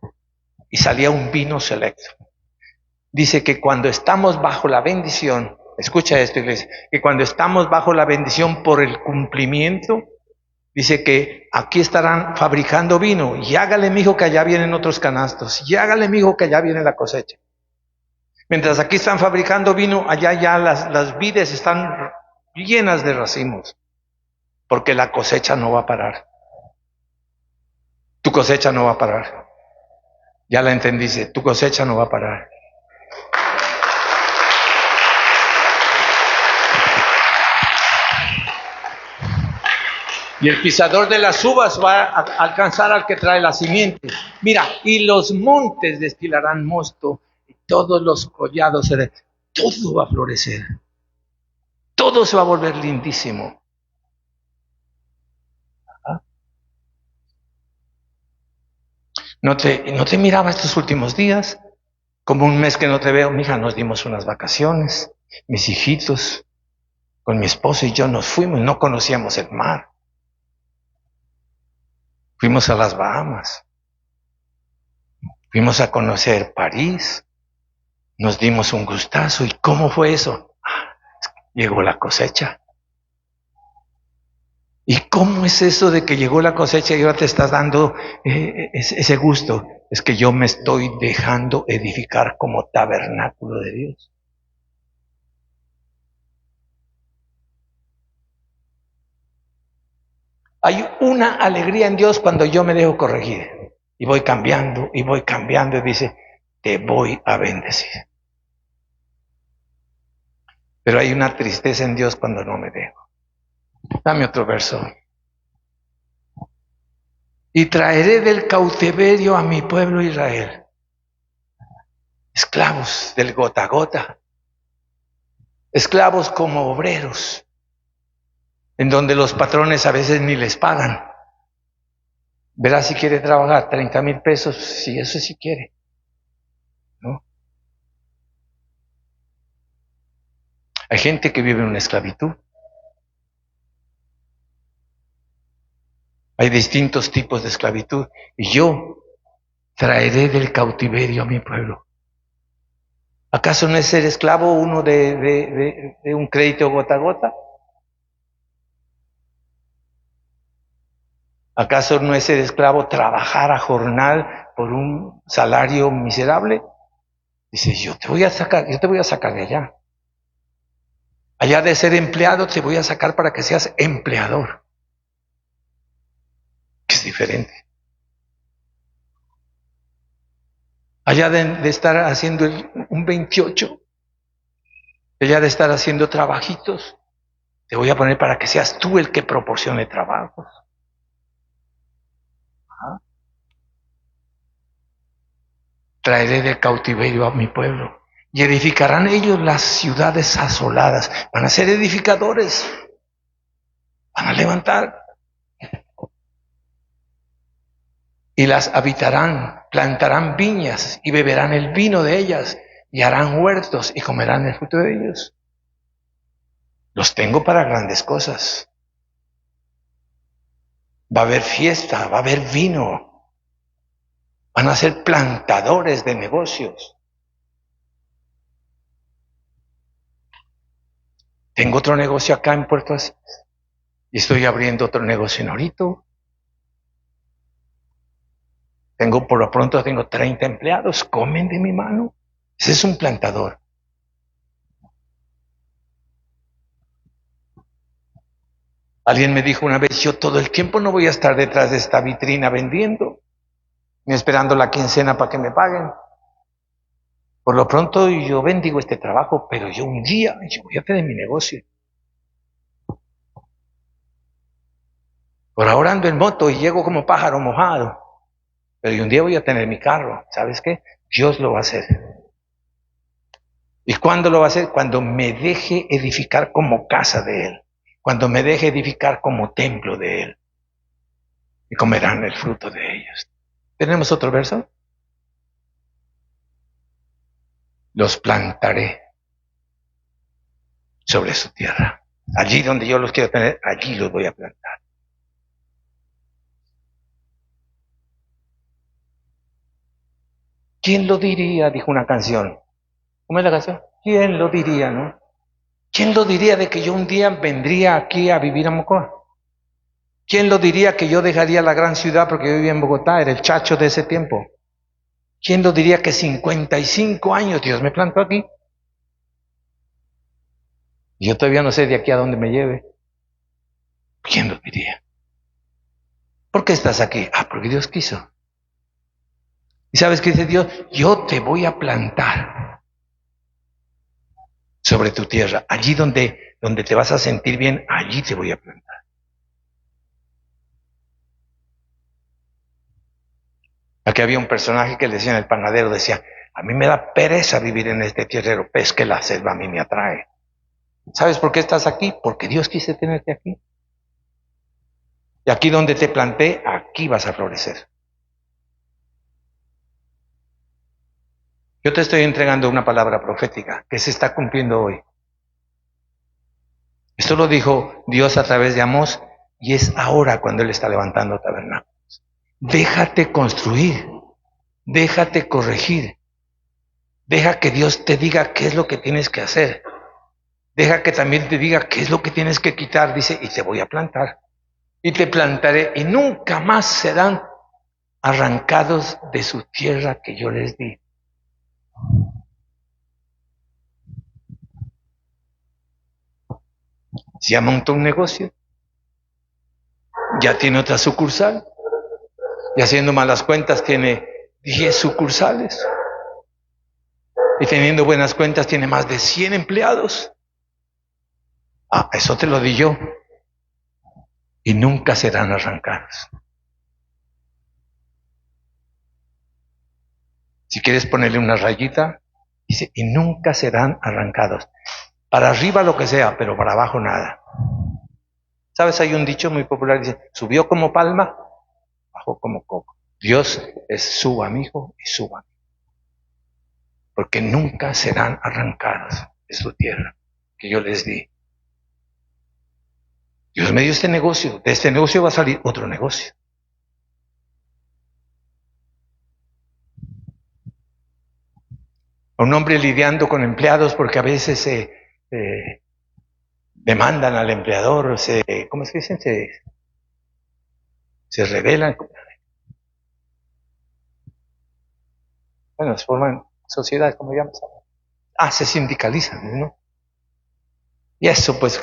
y salía un vino selecto. Dice que cuando estamos bajo la bendición, escucha esto, iglesia, que cuando estamos bajo la bendición por el cumplimiento, dice que aquí estarán fabricando vino, y hágale, mijo, que allá vienen otros canastos, y hágale, mijo, que allá viene la cosecha. Mientras aquí están fabricando vino, allá ya las vides están llenas de racimos, porque la cosecha no va a parar. Tu cosecha no va a parar. Ya la entendiste, tu cosecha no va a parar. Y el pisador de las uvas va a alcanzar al que trae la simiente. Mira, y los montes destilarán mosto, y todos los collados, todo va a florecer. Todo se va a volver lindísimo. ¿No te miraba estos últimos días? Como un mes que no te veo. Mija, nos dimos unas vacaciones. Mis hijitos, con mi esposo y yo nos fuimos. No conocíamos el mar. Fuimos a las Bahamas. Fuimos a conocer París. Nos dimos un gustazo. ¿Y cómo fue eso? Llegó la cosecha. ¿Y cómo es eso de que llegó la cosecha y ahora te estás dando ese gusto? Es que yo me estoy dejando edificar como tabernáculo de Dios. Hay una alegría en Dios cuando yo me dejo corregir. Y voy cambiando, y dice, te voy a bendecir. Pero hay una tristeza en Dios cuando no me dejo. Dame otro verso. Y traeré del cautiverio a mi pueblo Israel. Esclavos del gota a gota. Esclavos como obreros. En donde los patrones a veces ni les pagan. Verá si quiere trabajar 30,000 pesos, si eso sí quiere. ¿No? Hay gente que vive en una esclavitud. Hay distintos tipos de esclavitud. Y yo traeré del cautiverio a mi pueblo. ¿Acaso no es ser esclavo uno de un crédito gota a gota? ¿Acaso no es ser esclavo trabajar a jornal por un salario miserable? Dice, yo te voy a sacar de allá. Allá de ser empleado te voy a sacar para que seas empleador. Es diferente. Allá de estar haciendo un 28, allá de estar haciendo trabajitos, te voy a poner para que seas tú el que proporcione trabajos. Traeré del cautiverio a mi pueblo y edificarán ellos las ciudades asoladas. Van a ser edificadores. Van a levantar. Y las habitarán, plantarán viñas y beberán el vino de ellas y harán huertos y comerán el fruto de ellos. Los tengo para grandes cosas. Va a haber fiesta, va a haber vino. Van a ser plantadores de negocios. Tengo otro negocio acá en Puerto Asís y estoy abriendo otro negocio en Orito. Por lo pronto tengo 30 empleados, comen de mi mano. Ese es un plantador. Alguien me dijo una vez, yo todo el tiempo no voy a estar detrás de esta vitrina vendiendo, ni esperando la quincena para que me paguen. Por lo pronto yo bendigo este trabajo, pero yo un día yo voy a tener mi negocio. Por ahora ando en moto y llego como pájaro mojado, pero un día voy a tener mi carro. ¿Sabes qué? Dios lo va a hacer. ¿Y cuándo lo va a hacer? Cuando me deje edificar como casa de Él, cuando me deje edificar como templo de Él, y comerán el fruto de ellos. ¿Tenemos otro verso? Los plantaré sobre su tierra. Allí donde yo los quiero tener, allí los voy a plantar. ¿Quién lo diría? Dijo una canción. ¿Cómo es la canción? ¿Quién lo diría, no? ¿Quién lo diría de que yo un día vendría aquí a vivir a Mocoa? ¿Quién lo diría que yo dejaría la gran ciudad porque yo vivía en Bogotá? Era el chacho de ese tiempo. ¿Quién lo diría que 55 años Dios me plantó aquí? Y yo todavía no sé de aquí a dónde me lleve. ¿Quién lo diría? ¿Por qué estás aquí? Ah, porque Dios quiso. ¿Y sabes qué dice Dios? Yo te voy a plantar sobre tu tierra. Allí donde te vas a sentir bien, allí te voy a plantar. Aquí había un personaje que le decían el panadero, decía, a mí me da pereza vivir en este tierrero, es que la selva a mí me atrae. ¿Sabes por qué estás aquí? Porque Dios quise tenerte aquí. Y aquí donde te planté, aquí vas a florecer. Yo te estoy entregando una palabra profética que se está cumpliendo hoy. Esto lo dijo Dios a través de Amós y es ahora cuando Él está levantando tabernáculos. Déjate construir, déjate corregir, deja que Dios te diga qué es lo que tienes que hacer. Deja que también te diga qué es lo que tienes que quitar, dice, y te voy a plantar. Y te plantaré y nunca más serán arrancados de su tierra que yo les di. Ya montó un negocio, ya tiene otra sucursal, y haciendo malas cuentas tiene 10 sucursales, y teniendo buenas cuentas tiene más de 100 empleados. Ah, eso te lo di yo, y nunca serán arrancados. Si quieres ponerle una rayita, dice, y nunca serán arrancados. Para arriba lo que sea, pero para abajo nada. ¿Sabes? Hay un dicho muy popular, dice, subió como palma, bajó como coco. Dios es su amigo y su amigo. Porque nunca serán arrancados de su tierra que yo les di. Dios me dio este negocio, de este negocio va a salir otro negocio. A un hombre lidiando con empleados porque a veces se demandan al empleador, ¿cómo es que dicen? Se rebelan. Bueno, se forman sociedades, ¿cómo llamas? Se sindicalizan, ¿no? Y eso, pues,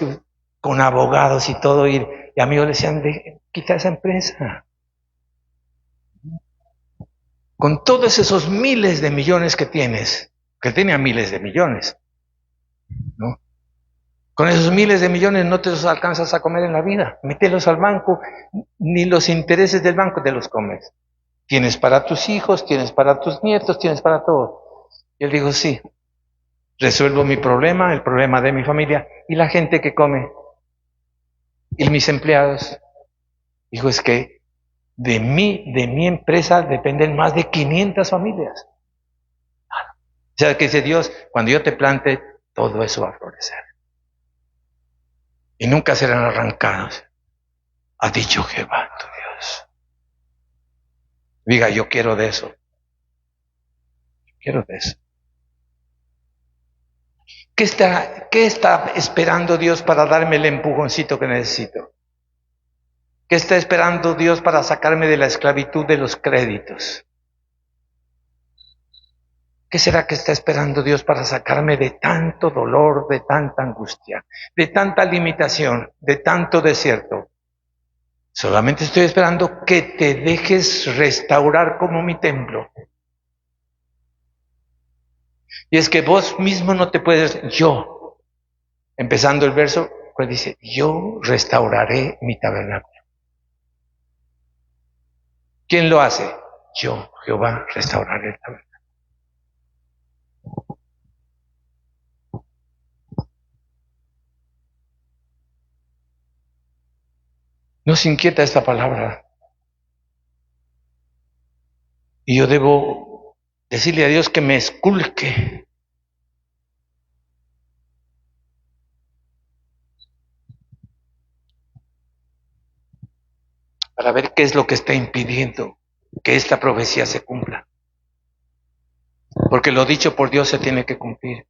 con abogados y todo, y amigos le decían, quita esa empresa. Con todos esos miles de millones que tienes, que tenía miles de millones, ¿no? Con esos miles de millones no te los alcanzas a comer en la vida. Mételos al banco, ni los intereses del banco te los comes. Tienes para tus hijos, tienes para tus nietos, tienes para todo. Y él dijo, sí, resuelvo mi problema, el problema de mi familia, y la gente que come, y mis empleados. Dijo, es que de mi empresa dependen más de 500 familias. O sea, que dice Dios, cuando yo te plante, todo eso va a florecer. Y nunca serán arrancados. Ha dicho Jehová, tu Dios. Diga, yo quiero de eso. Yo quiero de eso. ¿Qué está esperando Dios para darme el empujoncito que necesito? ¿Qué está esperando Dios para sacarme de la esclavitud de los créditos? ¿Qué será que está esperando Dios para sacarme de tanto dolor, de tanta angustia, de tanta limitación, de tanto desierto? Solamente estoy esperando que te dejes restaurar como mi templo. Y es que vos mismo no te puedes, yo, empezando el verso, pues dice, yo restauraré mi tabernáculo. ¿Quién lo hace? Yo, Jehová, restauraré el tabernáculo. Nos inquieta esta palabra. Y yo debo decirle a Dios que me esculque. Para ver qué es lo que está impidiendo que esta profecía se cumpla. Porque lo dicho por Dios se tiene que cumplir.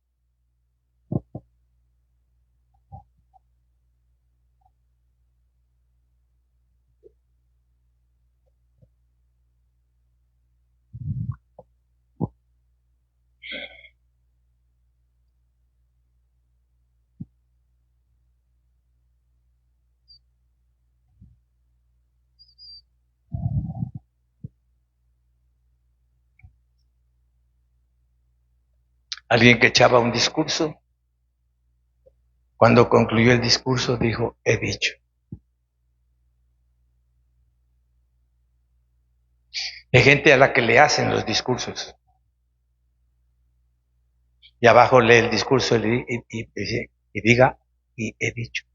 Alguien que echaba un discurso, cuando concluyó el discurso dijo, he dicho. Hay gente a la que le hacen los discursos. Y abajo lee el discurso y diga, y he dicho.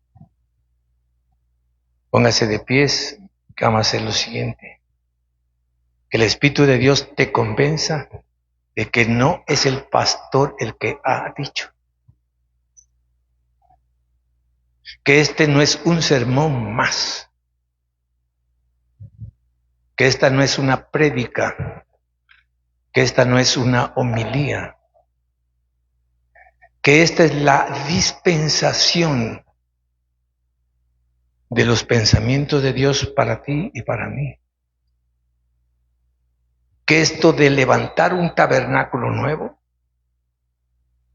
Póngase de pies, que vamos a hacer lo siguiente. Que el Espíritu de Dios te convenza de que no es el pastor el que ha dicho. Que este no es un sermón más. Que esta no es una prédica. Que esta no es una homilía. Que esta es la dispensación de los pensamientos de Dios para ti y para mí. Que esto de levantar un tabernáculo nuevo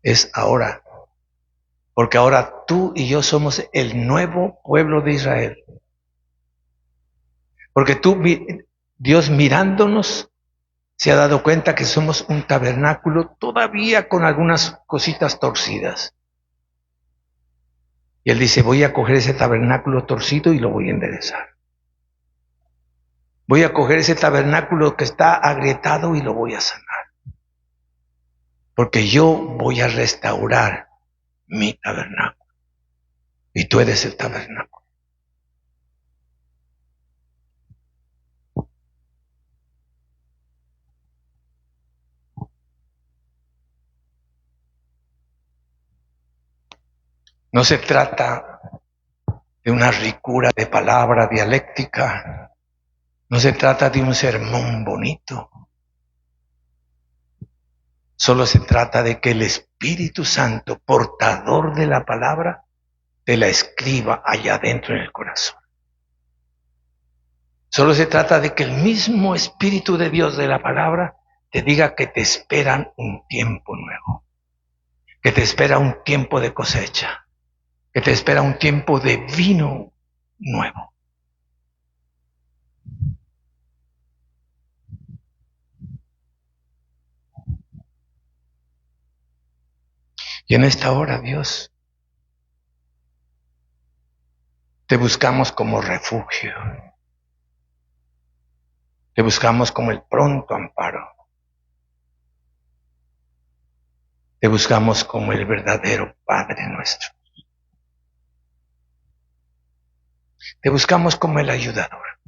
es ahora. Porque ahora tú y yo somos el nuevo pueblo de Israel. Porque Dios mirándonos, se ha dado cuenta que somos un tabernáculo todavía con algunas cositas torcidas. Y Él dice, voy a coger ese tabernáculo torcido y lo voy a enderezar. Voy a coger ese tabernáculo que está agrietado y lo voy a sanar. Porque yo voy a restaurar mi tabernáculo. Y tú eres el tabernáculo. No se trata de una ricura de palabra dialéctica. No se trata de un sermón bonito. Solo se trata de que el Espíritu Santo, portador de la palabra, te la escriba allá adentro en el corazón. Solo se trata de que el mismo Espíritu de Dios de la palabra te diga que te esperan un tiempo nuevo, que te espera un tiempo de cosecha, que te espera un tiempo de vino nuevo. Y en esta hora, Dios, te buscamos como refugio. Te buscamos como el pronto amparo. Te buscamos como el verdadero Padre nuestro. Te buscamos como el ayudador.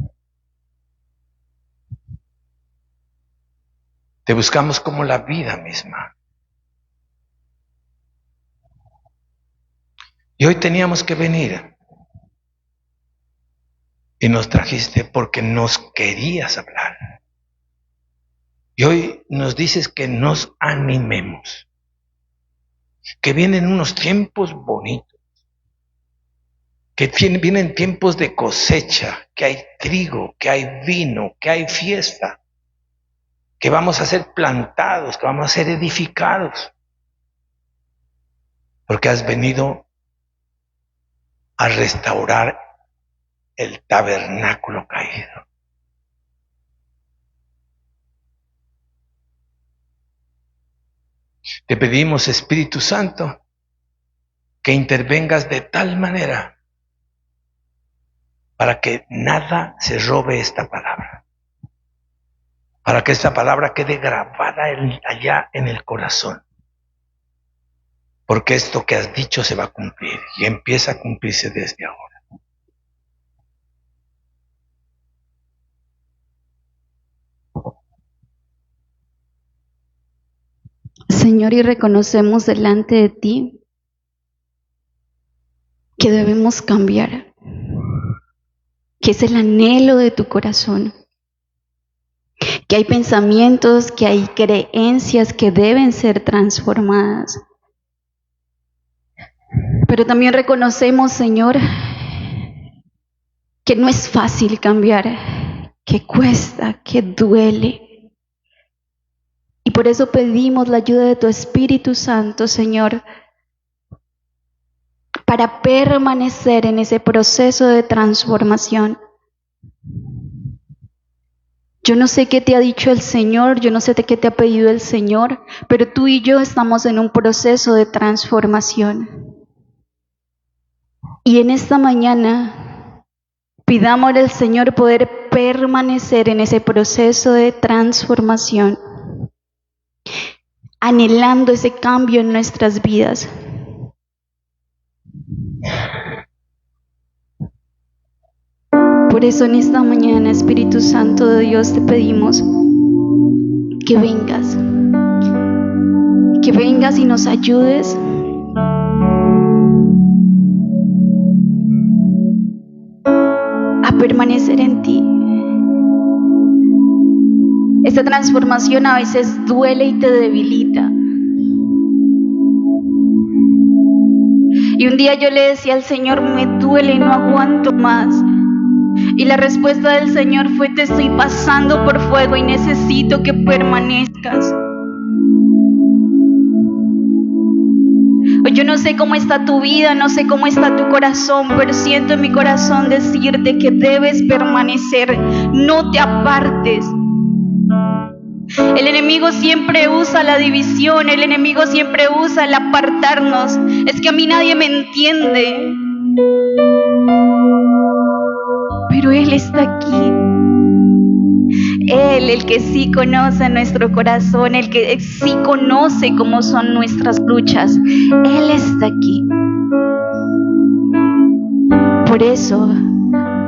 Te buscamos como la vida misma. Y hoy teníamos que venir. Y nos trajiste porque nos querías hablar. Y hoy nos dices que nos animemos. que vienen unos tiempos bonitos, que vienen tiempos de cosecha, que hay trigo, que hay vino, que hay fiesta, que vamos a ser plantados, que vamos a ser edificados, porque has venido a restaurar el tabernáculo caído. Te pedimos, Espíritu Santo, que intervengas de tal manera para que nada se robe esta palabra, para que esta palabra quede grabada allá en el corazón, porque esto que has dicho se va a cumplir y empieza a cumplirse desde ahora. Señor, y reconocemos delante de ti que debemos cambiar, que es el anhelo de tu corazón, que hay pensamientos, que hay creencias que deben ser transformadas. Pero también reconocemos, Señor, que no es fácil cambiar, que cuesta, que duele. Y por eso pedimos la ayuda de tu Espíritu Santo, Señor, para permanecer en ese proceso de transformación. Yo no sé qué te ha dicho el Señor, yo no sé qué te ha pedido el Señor, pero tú y yo estamos en un proceso de transformación. Y en esta mañana pidámosle al Señor poder permanecer en ese proceso de transformación, anhelando ese cambio en nuestras vidas. Por eso en esta mañana, Espíritu Santo de Dios, te pedimos que vengas y nos ayudes a permanecer en ti. Esta transformación a veces duele y te debilita. Y un día yo le decía al Señor, me duele, no aguanto más. Y la respuesta del Señor fue, te estoy pasando por fuego y necesito que permanezcas. Yo no sé cómo está tu vida, no sé cómo está tu corazón, pero siento en mi corazón decirte que debes permanecer, no te apartes. El enemigo siempre usa la división, el enemigo siempre usa el apartarnos. Es que a mí nadie me entiende. Pero Él está aquí. Él, el que sí conoce nuestro corazón, el que sí conoce cómo son nuestras luchas, Él está aquí. Por eso,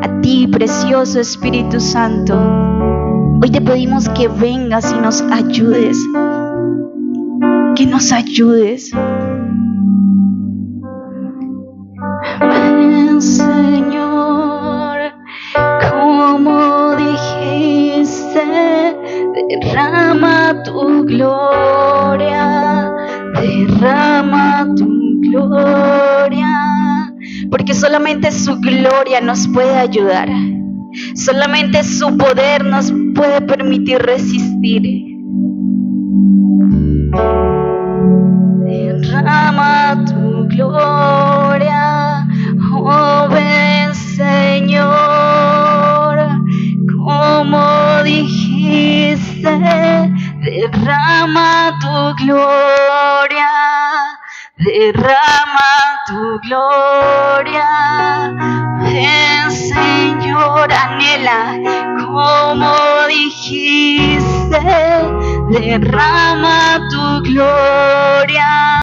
a ti, precioso Espíritu Santo, hoy te pedimos que vengas y nos ayudes, que nos ayudes. Ven, Señor, como dijiste, derrama tu gloria, porque solamente su gloria nos puede ayudar. Solamente su poder nos puede permitir resistir. Derrama tu gloria, oh ven Señor, como dijiste, derrama tu gloria, derrama tu gloria. Ven Señor, anhela, como dijiste, derrama tu gloria.